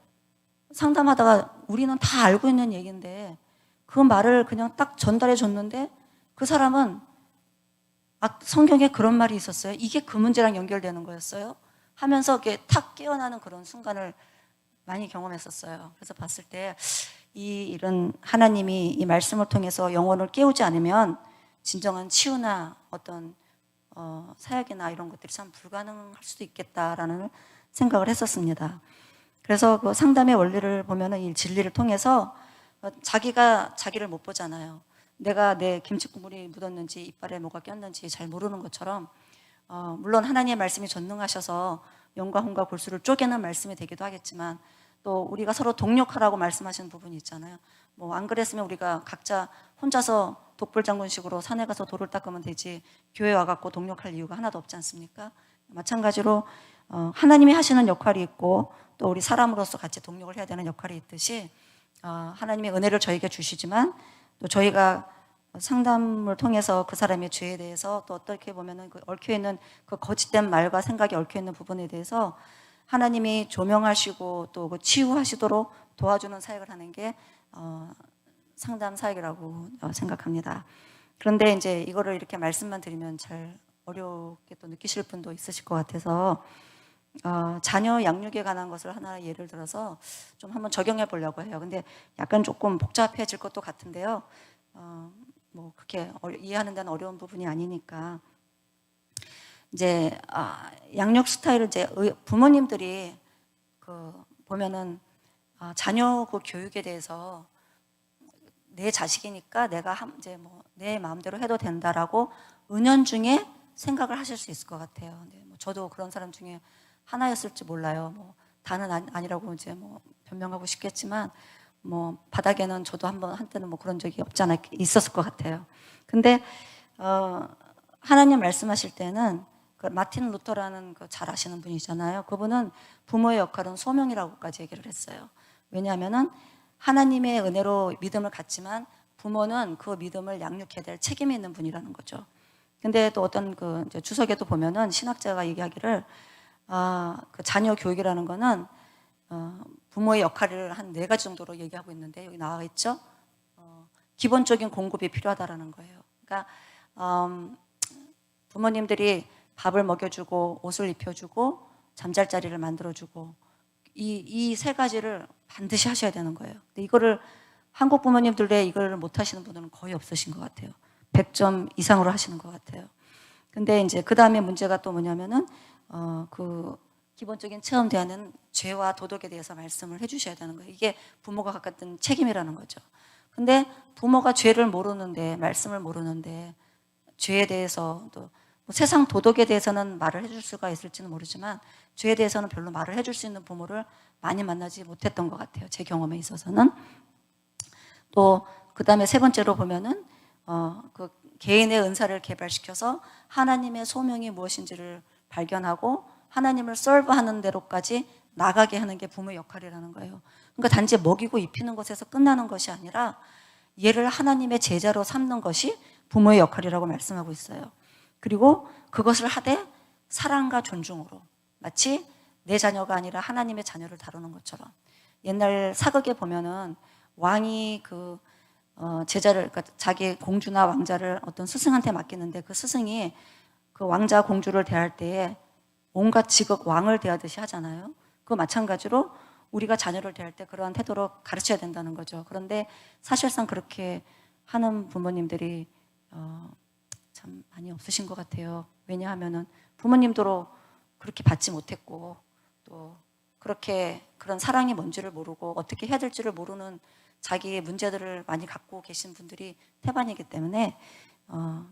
상담하다가 우리는 다 알고 있는 얘기인데 그 말을 그냥 딱 전달해 줬는데 그 사람은 성경에 그런 말이 있었어요. 이게 그 문제랑 연결되는 거였어요. 하면서 이렇게 탁 깨어나는 그런 순간을 많이 경험했었어요. 그래서 봤을 때 이런 하나님이 이 말씀을 통해서 영혼을 깨우지 않으면 진정한 치유나 어떤 사역이나 이런 것들이 참 불가능할 수도 있겠다라는 생각을 했었습니다. 그래서 그 상담의 원리를 보면은 이 진리를 통해서 자기가 자기를 못 보잖아요. 내가 내 김치 국물이 묻었는지 이빨에 뭐가 꼈는지 잘 모르는 것처럼 물론 하나님의 말씀이 전능하셔서 영과 혼과 골수를 쪼개는 말씀이 되기도 하겠지만 또 우리가 서로 동력하라고 말씀하시는 부분이 있잖아요. 뭐 안 그랬으면 우리가 각자 혼자서 독불장군식으로 산에 가서 돌을 닦으면 되지 교회 와갖고 동력할 이유가 하나도 없지 않습니까? 마찬가지로 하나님이 하시는 역할이 있고 또 우리 사람으로서 같이 동력을 해야 되는 역할이 있듯이 하나님의 은혜를 저에게 주시지만 또 저희가 상담을 통해서 그 사람의 죄에 대해서 또 어떻게 보면은 그 얽혀있는 그 거짓된 말과 생각이 얽혀있는 부분에 대해서 하나님이 조명하시고 또 그 치유하시도록 도와주는 사역을 하는 게 상담 사역이라고 생각합니다. 그런데 이제 이거를 이렇게 말씀만 드리면 잘 어렵게 또 느끼실 분도 있으실 것 같아서 자녀 양육에 관한 것을 하나 예를 들어서 좀 한번 적용해 보려고 해요. 근데 약간 조금 복잡해질 것도 같은데요. 뭐 그렇게 이해하는 데는 어려운 부분이 아니니까 이제 양육 스타일을 이제 부모님들이 그 보면은 자녀 그 교육에 대해서 내 자식이니까 내가 이제 뭐 내 마음대로 해도 된다라고 은연중에 생각을 하실 수 있을 것 같아요. 네, 뭐 저도 그런 사람 중에 하나였을지 몰라요. 뭐 다는 아니라고 이제 뭐 변명하고 싶겠지만 뭐 바닥에는 저도 한때는 뭐 그런 적이 없지 않아 있었을 것 같아요. 근데 하나님 말씀하실 때는 그 마틴 루터라는 그 잘 아시는 분이잖아요. 그분은 부모의 역할은 소명이라고까지 얘기를 했어요. 왜냐하면은 하나님의 은혜로 믿음을 갖지만 부모는 그 믿음을 양육해야 될 책임이 있는 분이라는 거죠. 근데 또 어떤 그 이제 주석에도 보면은 신학자가 얘기하기를 그 자녀 교육이라는 거는 부모의 역할을 한 4가지 정도로 얘기하고 있는데 여기 나와 있죠. 기본적인 공급이 필요하다라는 거예요. 그러니까 부모님들이 밥을 먹여주고 옷을 입혀주고 잠잘 자리를 만들어주고 이 세 가지를 반드시 하셔야 되는 거예요. 근데 이거를 한국 부모님들에 이걸 못 하시는 분들은 거의 없으신 것 같아요. 100점 이상으로 하시는 것 같아요. 근데 이제 그 다음에 문제가 또 뭐냐면은 그 기본적인 체험 대안은 죄와 도덕에 대해서 말씀을 해주셔야 되는 거예요. 이게 부모가 갖는 책임이라는 거죠. 근데 부모가 죄를 모르는데 말씀을 모르는데 죄에 대해서 또 뭐 세상 도덕에 대해서는 말을 해줄 수가 있을지는 모르지만 죄에 대해서는 별로 말을 해줄 수 있는 부모를 많이 만나지 못했던 것 같아요. 제 경험에 있어서는. 또 그 다음에 세 번째로 보면은 그 개인의 은사를 개발시켜서 하나님의 소명이 무엇인지를 발견하고 하나님을 서브하는 대로까지 나가게 하는 게 부모의 역할이라는 거예요. 그러니까 단지 먹이고 입히는 것에서 끝나는 것이 아니라 얘를 하나님의 제자로 삼는 것이 부모의 역할이라고 말씀하고 있어요. 그리고 그것을 하되 사랑과 존중으로 마치 내 자녀가 아니라 하나님의 자녀를 다루는 것처럼 옛날 사극에 보면은 왕이 그 제자를 그러니까 자기 공주나 왕자를 어떤 스승한테 맡기는데 그 스승이 그 왕자 공주를 대할 때에 온갖 직업 왕을 대하듯이 하잖아요. 그 마찬가지로 우리가 자녀를 대할 때 그러한 태도로 가르쳐야 된다는 거죠. 그런데 사실상 그렇게 하는 부모님들이 참 많이 없으신 것 같아요. 왜냐하면은 부모님도로 그렇게 받지 못했고 또 그렇게 그런 사랑이 뭔지를 모르고 어떻게 해야 될지를 모르는 자기의 문제들을 많이 갖고 계신 분들이 태반이기 때문에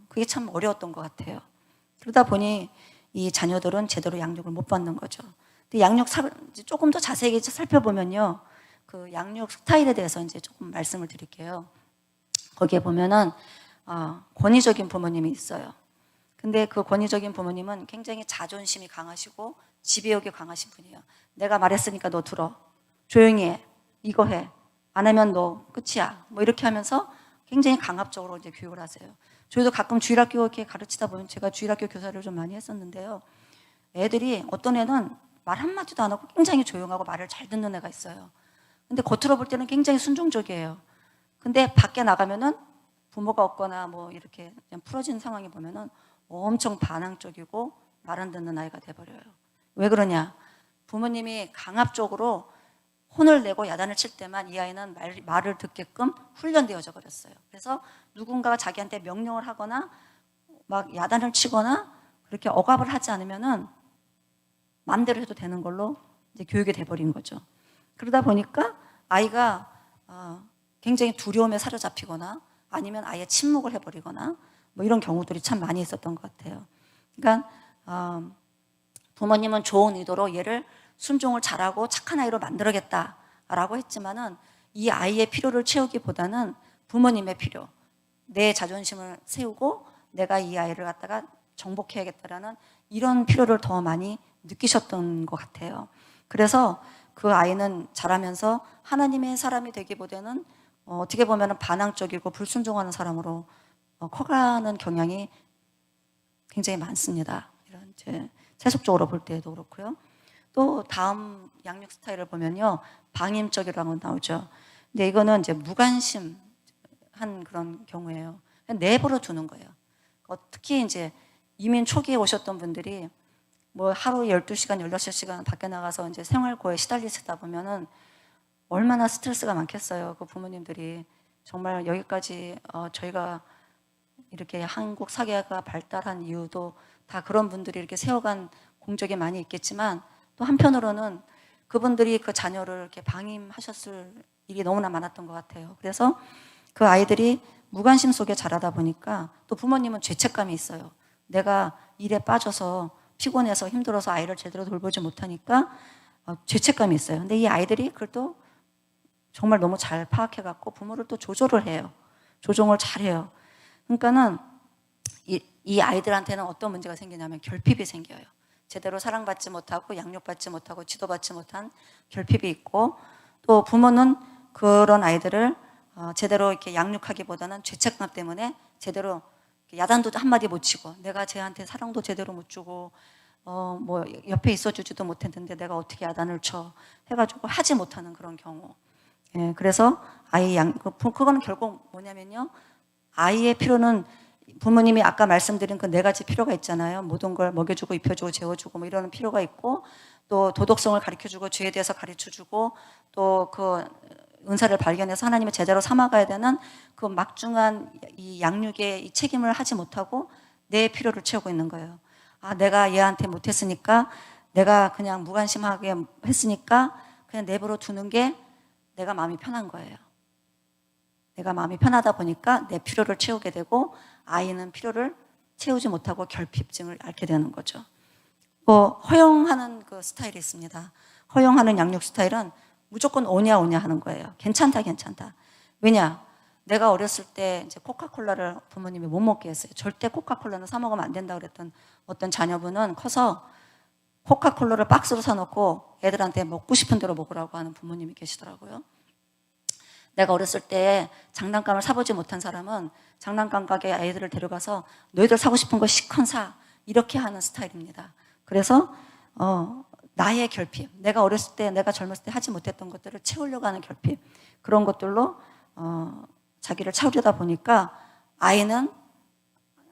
그게 참 어려웠던 것 같아요. 그러다 보니 이 자녀들은 제대로 양육을 못 받는 거죠. 근데 양육 조금 더 자세히 살펴보면요, 그 양육 스타일에 대해서 이제 조금 말씀을 드릴게요. 거기에 보면은 권위적인 부모님이 있어요. 근데 그 권위적인 부모님은 굉장히 자존심이 강하시고 지배욕이 강하신 분이에요. 내가 말했으니까 너 들어. 조용히 해. 이거 해. 안 하면 너 끝이야. 뭐 이렇게 하면서 굉장히 강압적으로 이제 교육을 하세요. 저희도 가끔 주일학교 이렇게 가르치다 보면 제가 주일학교 교사를 좀 많이 했었는데요. 애들이 어떤 애는 말 한마디도 안 하고 굉장히 조용하고 말을 잘 듣는 애가 있어요. 근데 겉으로 볼 때는 굉장히 순종적이에요. 근데 밖에 나가면은 부모가 없거나 뭐 이렇게 그냥 풀어진 상황이 보면은 엄청 반항적이고 말 안 듣는 아이가 돼버려요. 왜 그러냐? 부모님이 강압적으로 혼을 내고 야단을 칠 때만 이 아이는 말을 듣게끔 훈련되어져 버렸어요. 그래서 누군가가 자기한테 명령을 하거나 막 야단을 치거나 그렇게 억압을 하지 않으면은 마음대로 해도 되는 걸로 이제 교육이 돼버린 거죠. 그러다 보니까 아이가 굉장히 두려움에 사로잡히거나 아니면 아예 침묵을 해버리거나 뭐 이런 경우들이 참 많이 있었던 것 같아요. 그러니까 부모님은 좋은 의도로 얘를 순종을 잘하고 착한 아이로 만들어야겠다라고 했지만은 이 아이의 필요를 채우기보다는 부모님의 필요, 내 자존심을 세우고 내가 이 아이를 갖다가 정복해야겠다라는 이런 필요를 더 많이 느끼셨던 것 같아요. 그래서 그 아이는 자라면서 하나님의 사람이 되기보다는 어떻게 보면 반항적이고 불순종하는 사람으로 커가는 경향이 굉장히 많습니다. 이런 이제 세속적으로 볼 때도 그렇고요. 또 다음 양육 스타일을 보면요, 방임적이라고 나오죠. 근데 이거는 이제 무관심한 그런 경우예요. 그냥 내버려 두는 거예요. 특히 이제 이민 초기에 오셨던 분들이 뭐 하루 12시간, 16시간 밖에 나가서 이제 생활고에 시달리시다 보면은 얼마나 스트레스가 많겠어요. 그 부모님들이. 정말 여기까지 저희가 이렇게 한국 사회가 발달한 이유도 다 그런 분들이 이렇게 세워간 공적이 많이 있겠지만 또 한편으로는 그분들이 그 자녀를 이렇게 방임하셨을 일이 너무나 많았던 것 같아요. 그래서 그 아이들이 무관심 속에 자라다 보니까 또 부모님은 죄책감이 있어요. 내가 일에 빠져서 피곤해서 힘들어서 아이를 제대로 돌보지 못하니까 죄책감이 있어요. 근데 이 아이들이 그걸 또 정말 너무 잘 파악해갖고 부모를 또 조절을 해요. 조종을 잘해요. 그러니까는 이 아이들한테는 어떤 문제가 생기냐면 결핍이 생겨요. 제대로 사랑받지 못하고 양육받지 못하고 지도받지 못한 결핍이 있고, 또 부모는 그런 아이들을 제대로 이렇게 양육하기보다는 죄책감 때문에 제대로 야단도 한마디 못 치고 내가 쟤한테 사랑도 제대로 못 주고 뭐 옆에 있어주지도 못했는데 내가 어떻게 야단을 쳐 해가지고 하지 못하는 그런 경우. 예, 그래서 아이 그거는 결국 뭐냐면요, 아이의 필요는 부모님이 아까 말씀드린 그 네 가지 필요가 있잖아요. 모든 걸 먹여주고 입혀주고 재워주고 뭐 이러는 필요가 있고, 또 도덕성을 가르쳐주고 죄에 대해서 가르쳐주고, 또 그 은사를 발견해서 하나님의 제자로 삼아가야 되는 그 막중한 이 양육의 이 책임을 하지 못하고 내 필요를 채우고 있는 거예요. 아, 내가 얘한테 못했으니까, 내가 그냥 무관심하게 했으니까 그냥 내버려 두는 게 내가 마음이 편한 거예요. 내가 마음이 편하다 보니까 내 필요를 채우게 되고, 아이는 필요를 채우지 못하고 결핍증을 앓게 되는 거죠. 허용하는 그 스타일이 있습니다. 허용하는 양육 스타일은 무조건 오냐 오냐 하는 거예요. 괜찮다 괜찮다. 왜냐? 내가 어렸을 때 이제 코카콜라를 부모님이 못 먹게 했어요. 절대 코카콜라는 사 먹으면 안 된다 그랬던 어떤 자녀분은 커서 코카콜라를 박스로 사놓고 애들한테 먹고 싶은 대로 먹으라고 하는 부모님이 계시더라고요. 내가 어렸을 때 장난감을 사보지 못한 사람은 장난감 가게에 아이들을 데려가서 너희들 사고 싶은 거 시컨 사, 이렇게 하는 스타일입니다. 그래서 나의 결핍, 내가 어렸을 때, 내가 젊었을 때 하지 못했던 것들을 채우려고 하는 결핍, 그런 것들로 자기를 채우려다 보니까 아이는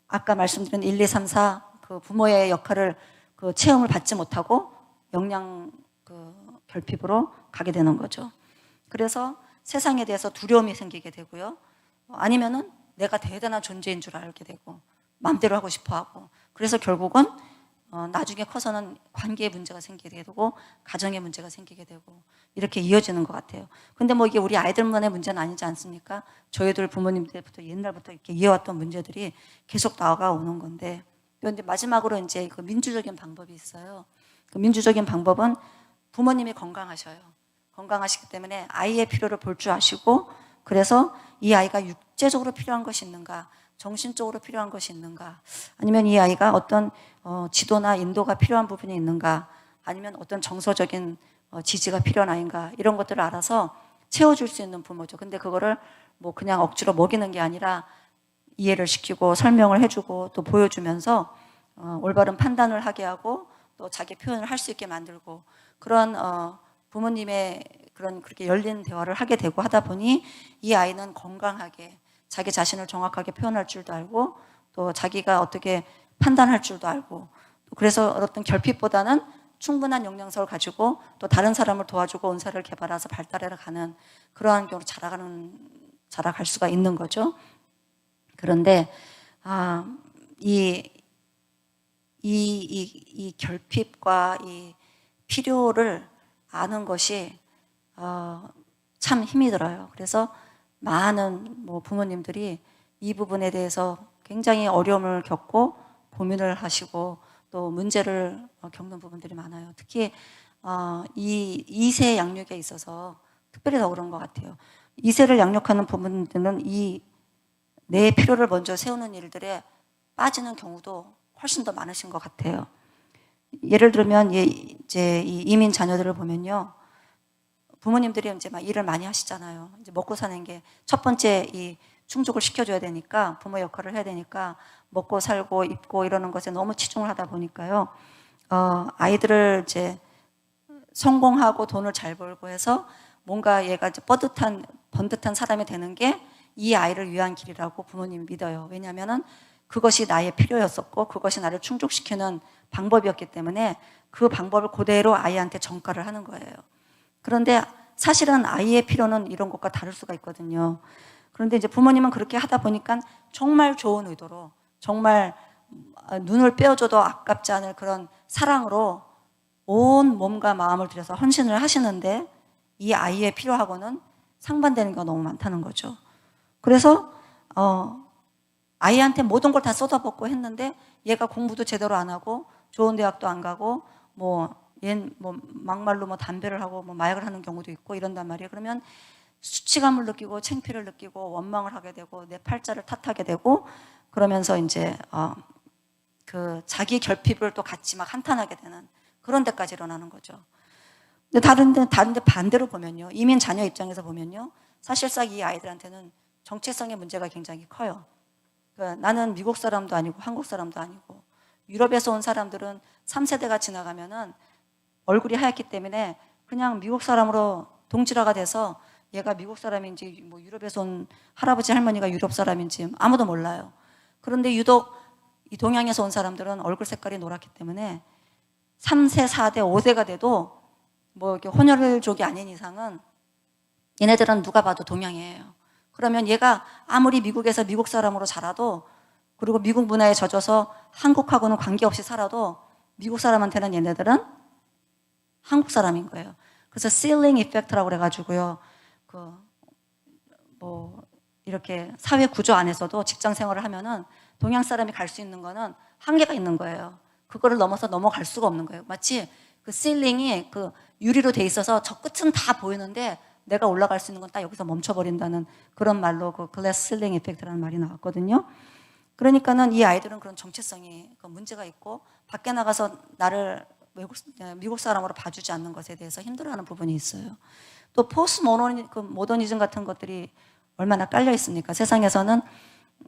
아까 말씀드린 1, 2, 3, 4 그 부모의 역할을 그 체험을 받지 못하고 영양 그 결핍으로 가게 되는 거죠. 그래서 세상에 대해서 두려움이 생기게 되고요. 아니면은 내가 대단한 존재인 줄 알게 되고 마음대로 하고 싶어 하고, 그래서 결국은 나중에 커서는 관계에 문제가 생기게 되고 가정에 문제가 생기게 되고 이렇게 이어지는 것 같아요. 근데 뭐 이게 우리 아이들만의 문제는 아니지 않습니까? 저희들 부모님들부터 옛날부터 이렇게 이어왔던 문제들이 계속 나아가오는 건데, 또 이제 마지막으로 이제 그 민주적인 방법이 있어요. 그 민주적인 방법은 부모님이 건강하셔요. 건강하시기 때문에 아이의 필요를 볼 줄 아시고, 그래서 이 아이가 육체적으로 필요한 것이 있는가, 정신적으로 필요한 것이 있는가, 아니면 이 아이가 어떤 지도나 인도가 필요한 부분이 있는가, 아니면 어떤 정서적인 지지가 필요한 아이인가, 이런 것들을 알아서 채워줄 수 있는 부모죠. 근데 그거를 뭐 그냥 억지로 먹이는 게 아니라 이해를 시키고 설명을 해주고 또 보여주면서 올바른 판단을 하게 하고 또 자기 표현을 할 수 있게 만들고, 그런 부모님의 그렇게 열린 대화를 하게 되고 하다 보니 이 아이는 건강하게 자기 자신을 정확하게 표현할 줄도 알고, 또 자기가 어떻게 판단할 줄도 알고, 그래서 어떤 결핍보다는 충분한 영양소를 가지고 또 다른 사람을 도와주고 은사를 개발해서 발달해 가는 그러한 경우로 자라갈 수가 있는 거죠. 그런데 이 결핍과 이 필요를 아는 것이 참 힘이 들어요. 그래서 많은 뭐 부모님들이 이 부분에 대해서 굉장히 어려움을 겪고 고민을 하시고 또 문제를 겪는 부분들이 많아요. 특히 이 2세 양육에 있어서 특별히 더 그런 것 같아요. 2세를 양육하는 부모님들은 이 내 필요를 먼저 세우는 일들에 빠지는 경우도 훨씬 더 많으신 것 같아요. 예를 들면 이제 이 이민 자녀들을 보면요, 부모님들이 이제 막 일을 많이 하시잖아요. 이제 먹고 사는 게 첫 번째 이 충족을 시켜줘야 되니까, 부모 역할을 해야 되니까 먹고 살고 입고 이러는 것에 너무 치중을 하다 보니까요, 아이들을 이제 성공하고 돈을 잘 벌고 해서 뭔가 얘가 이제 번듯한 사람이 되는 게 이 아이를 위한 길이라고 부모님이 믿어요. 왜냐하면은 그것이 나의 필요였었고 그것이 나를 충족시키는 방법이었기 때문에 그 방법을 그대로 아이한테 전가를 하는 거예요. 그런데 사실은 아이의 필요는 이런 것과 다를 수가 있거든요. 그런데 이제 부모님은 그렇게 하다 보니까 정말 좋은 의도로, 정말 눈을 빼어줘도 아깝지 않을 그런 사랑으로 온 몸과 마음을 들여서 헌신을 하시는데, 이 아이의 필요하고는 상반되는 경우가 너무 많다는 거죠. 그래서 아이한테 모든 걸 다 쏟아붓고 했는데 얘가 공부도 제대로 안 하고 좋은 대학도 안 가고 막말로 담배를 하고 마약을 하는 경우도 있고 이런단 말이에요. 그러면 수치감을 느끼고 창피를 느끼고 원망을 하게 되고 내 팔자를 탓하게 되고, 그러면서 이제 그 자기 결핍을 또 같이 막 한탄하게 되는 그런 데까지 일어나는 거죠. 근데 다른데 반대로 보면요, 이민 자녀 입장에서 보면요, 사실상 이 아이들한테는 정체성의 문제가 굉장히 커요. 그러니까 나는 미국 사람도 아니고 한국 사람도 아니고, 유럽에서 온 사람들은 3세대가 지나가면은 얼굴이 하얗기 때문에 그냥 미국 사람으로 동질화가 돼서 얘가 미국 사람인지 뭐 유럽에서 온 할아버지 할머니가 유럽 사람인지 아무도 몰라요. 그런데 유독 이 동양에서 온 사람들은 얼굴 색깔이 노랗기 때문에 3세, 4대, 5세가 돼도 뭐 이렇게 혼혈족이 아닌 이상은 얘네들은 누가 봐도 동양이에요. 그러면 얘가 아무리 미국에서 미국 사람으로 자라도, 그리고 미국 문화에 젖어서 한국하고는 관계없이 살아도 미국 사람한테는 얘네들은 한국 사람인 거예요. 그래서 실링 이펙트라고 그래가지고요. 이렇게 사회 구조 안에서도 직장 생활을 하면은 동양 사람이 갈 수 있는 거는 한계가 있는 거예요. 그거를 넘어서 넘어갈 수가 없는 거예요. 마치 그 실링이 그 유리로 돼 있어서 저 끝은 다 보이는데 내가 올라갈 수 있는 건 딱 여기서 멈춰버린다는 그런 말로 그 글래스 실링 이펙트라는 말이 나왔거든요. 그러니까는 이 아이들은 그런 정체성이 문제가 있고 밖에 나가서 나를 미국 사람으로 봐주지 않는 것에 대해서 힘들어하는 부분이 있어요. 또 포스트 모더니즘 같은 것들이 얼마나 깔려 있습니까? 세상에서는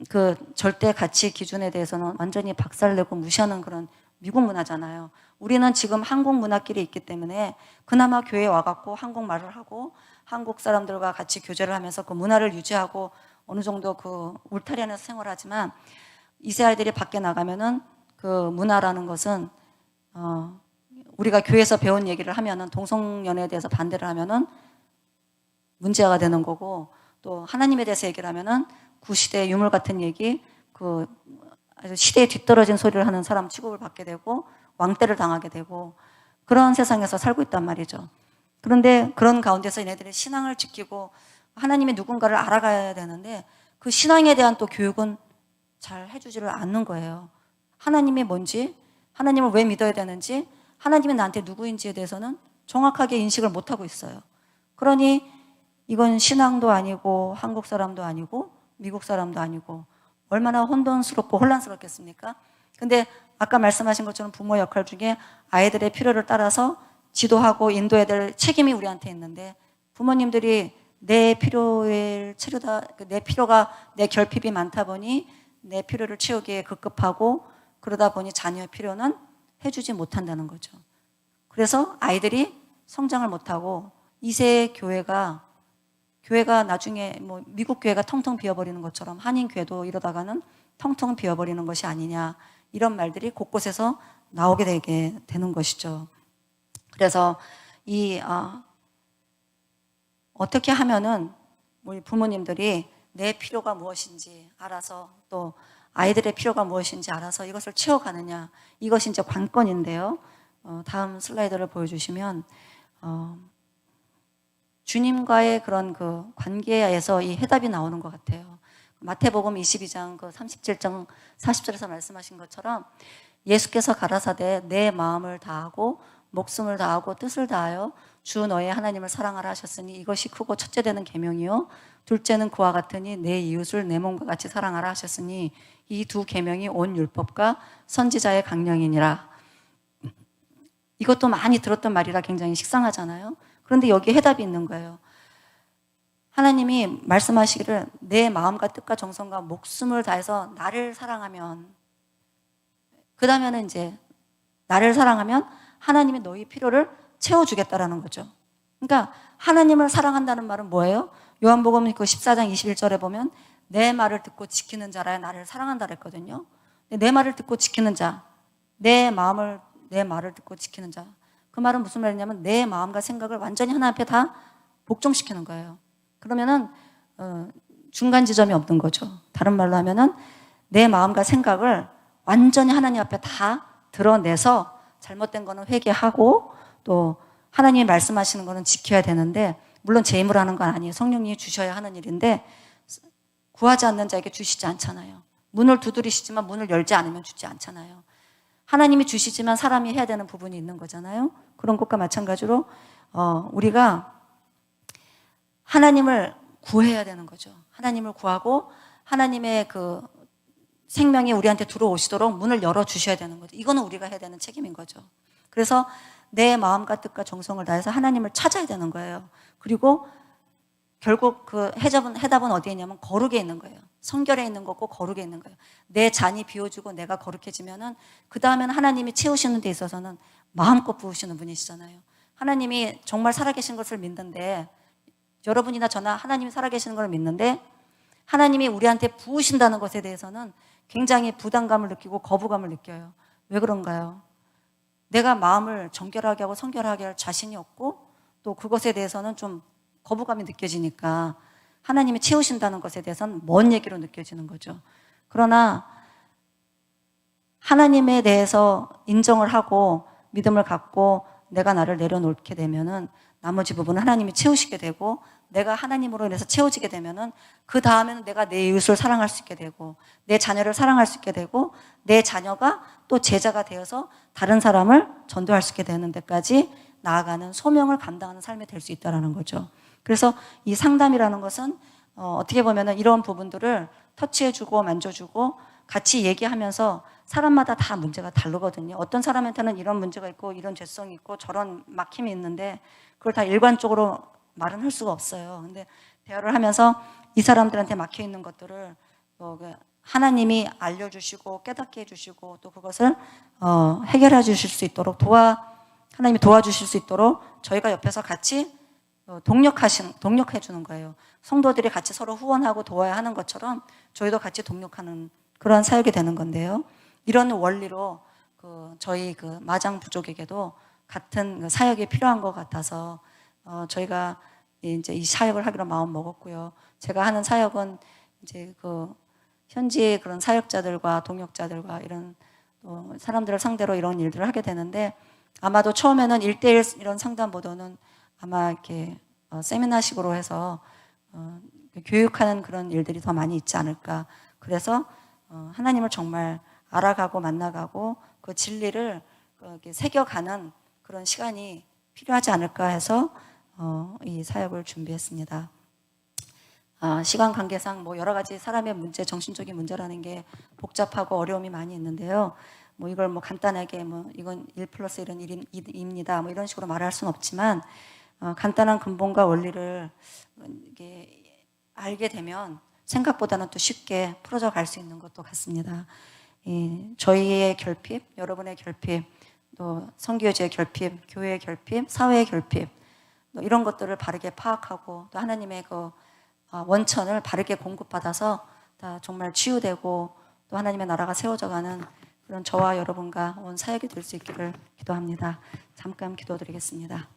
그 절대 가치 기준에 대해서는 완전히 박살내고 무시하는 그런 미국 문화잖아요. 우리는 지금 한국 문화끼리 있기 때문에 그나마 교회에 와갖고 한국말을 하고 한국 사람들과 같이 교제를 하면서 그 문화를 유지하고 어느 정도 그 울타리 안에서 생활하지만 이세 아이들이 밖에 나가면은 그 문화라는 것은 우리가 교회에서 배운 얘기를 하면은 동성연애에 대해서 반대를 하면은 문제가 되는 거고, 또 하나님에 대해서 얘기를 하면은 구시대 유물 같은 얘기, 그 아주 시대에 뒤떨어진 소리를 하는 사람 취급을 받게 되고 왕따를 당하게 되고 그런 세상에서 살고 있단 말이죠. 그런데 그런 가운데서 얘네들이 신앙을 지키고 하나님의 누군가를 알아가야 되는데 그 신앙에 대한 또 교육은 잘 해주지를 않는 거예요. 하나님이 뭔지, 하나님을 왜 믿어야 되는지, 하나님이 나한테 누구인지에 대해서는 정확하게 인식을 못하고 있어요. 그러니 이건 신앙도 아니고 한국 사람도 아니고 미국 사람도 아니고 얼마나 혼돈스럽고 혼란스럽겠습니까? 근데 아까 말씀하신 것처럼 부모 역할 중에 아이들의 필요를 따라서 지도하고 인도해야 될 책임이 우리한테 있는데 부모님들이 내 필요를 채우다, 내 필요가 내 결핍이 많다 보니 내 필요를 채우기에 급급하고 그러다 보니 자녀의 필요는 해주지 못한다는 거죠. 그래서 아이들이 성장을 못하고 2세 교회가 나중에 뭐 미국 교회가 텅텅 비어버리는 것처럼 한인 교회도 이러다가는 텅텅 비어버리는 것이 아니냐, 이런 말들이 곳곳에서 나오게 되게 되는 것이죠. 그래서 어떻게 하면은 우리 부모님들이 내 필요가 무엇인지 알아서 또 아이들의 필요가 무엇인지 알아서 이것을 채워가느냐, 이것이 이제 관건인데요. 다음 슬라이드를 보여주시면 주님과의 그런 그 관계에서 이 해답이 나오는 것 같아요. 마태복음 22장 그 37장 40절에서 말씀하신 것처럼 예수께서 가라사대 내 마음을 다하고 목숨을 다하고 뜻을 다하여 주 너의 하나님을 사랑하라 하셨으니 이것이 크고 첫째 되는 계명이요 둘째는 그와 같으니 내 이웃을 내 몸과 같이 사랑하라 하셨으니 이 두 계명이 온 율법과 선지자의 강령이니라. 이것도 많이 들었던 말이라 굉장히 식상하잖아요. 그런데 여기에 해답이 있는 거예요. 하나님이 말씀하시기를 내 마음과 뜻과 정성과 목숨을 다해서 나를 사랑하면, 그 다음에는 이제 나를 사랑하면 하나님이 너희 필요를 채워주겠다라는 거죠. 그러니까 하나님을 사랑한다는 말은 뭐예요? 요한복음 그 14장 21절에 보면 내 말을 듣고 지키는 자라야 나를 사랑한다 그랬거든요. 내 말을 듣고 지키는 자, 내 말을 듣고 지키는 자, 그 말은 무슨 말이냐면 내 마음과 생각을 완전히 하나님 앞에 다 복종시키는 거예요. 그러면은 중간 지점이 없는 거죠. 다른 말로 하면은 내 마음과 생각을 완전히 하나님 앞에 다 드러내서 잘못된 거는 회개하고 또 하나님이 말씀하시는 거는 지켜야 되는데, 물론 제 힘으로 하는 건 아니에요. 성령님이 주셔야 하는 일인데 구하지 않는 자에게 주시지 않잖아요. 문을 두드리시지만 문을 열지 않으면 주지 않잖아요. 하나님이 주시지만 사람이 해야 되는 부분이 있는 거잖아요. 그런 것과 마찬가지로 우리가 하나님을 구해야 되는 거죠. 하나님을 구하고 하나님의 그 생명이 우리한테 들어오시도록 문을 열어주셔야 되는 거죠. 이거는 우리가 해야 되는 책임인 거죠. 그래서 내 마음과 뜻과 정성을 다해서 하나님을 찾아야 되는 거예요. 그리고 결국 그 해답은 어디에 있냐면 거룩에 있는 거예요. 성결에 있는 거고 거룩에 있는 거예요. 내 잔이 비워지고 내가 거룩해지면은 그 다음에는 하나님이 채우시는 데 있어서는 마음껏 부으시는 분이시잖아요. 하나님이 정말 살아계신 것을 믿는데, 여러분이나 저나 하나님이 살아계시는 걸 믿는데 하나님이 우리한테 부으신다는 것에 대해서는 굉장히 부담감을 느끼고 거부감을 느껴요. 왜 그런가요? 내가 마음을 정결하게 하고 성결하게 할 자신이 없고 또 그것에 대해서는 좀 거부감이 느껴지니까 하나님이 채우신다는 것에 대해서는 먼 얘기로 느껴지는 거죠. 그러나 하나님에 대해서 인정을 하고 믿음을 갖고 내가 나를 내려놓게 되면은 나머지 부분은 하나님이 채우시게 되고 내가 하나님으로 인해서 채워지게 되면은 그 다음에는 내가 내 이웃을 사랑할 수 있게 되고 내 자녀를 사랑할 수 있게 되고 내 자녀가 또 제자가 되어서 다른 사람을 전도할 수 있게 되는 데까지 나아가는 소명을 감당하는 삶이 될 수 있다는 거죠. 그래서 이 상담이라는 것은 어떻게 보면은 이런 부분들을 터치해주고 만져주고 같이 얘기하면서 사람마다 다 문제가 다르거든요. 어떤 사람한테는 이런 문제가 있고 이런 죄성이 있고 저런 막힘이 있는데 그걸 다 일관적으로 말은 할 수가 없어요. 근데 대화를 하면서 이 사람들한테 막혀 있는 것들을 하나님이 알려주시고 깨닫게 해주시고 또 그것을 해결해 주실 수 있도록 하나님이 도와주실 수 있도록 저희가 옆에서 같이 동력해 주는 거예요. 성도들이 같이 서로 후원하고 도와야 하는 것처럼 저희도 같이 동력하는 그런 사역이 되는 건데요. 이런 원리로 저희 마장 부족에게도 같은 사역이 필요한 것 같아서 저희가 이제 이 사역을 하기로 마음 먹었고요. 제가 하는 사역은 이제 현지의 그런 사역자들과 동역자들과 이런 사람들을 상대로 이런 일들을 하게 되는데 아마도 처음에는 1대1 이런 상담보다는 아마 이렇게 세미나식으로 해서 교육하는 그런 일들이 더 많이 있지 않을까. 그래서 하나님을 정말 알아가고 만나가고 그 진리를 이렇게 새겨가는 그런 시간이 필요하지 않을까 해서 이 사역을 준비했습니다. 시간 관계상 여러 가지 사람의 문제, 정신적인 문제라는 게 복잡하고 어려움이 많이 있는데요. 이걸 간단하게 이건 1+1은 1입니다. 이런 식으로 말할 수는 없지만 간단한 근본과 원리를 이게 알게 되면 생각보다는 또 쉽게 풀어져 갈 수 있는 것도 같습니다. 저희의 결핍, 여러분의 결핍, 또 선교지의 결핍, 교회의 결핍, 사회의 결핍 이런 것들을 바르게 파악하고 또 하나님의 원천을 바르게 공급받아서 다 정말 치유되고 또 하나님의 나라가 세워져가는 그런 저와 여러분과 온 사역이 될 수 있기를 기도합니다. 잠깐 기도드리겠습니다.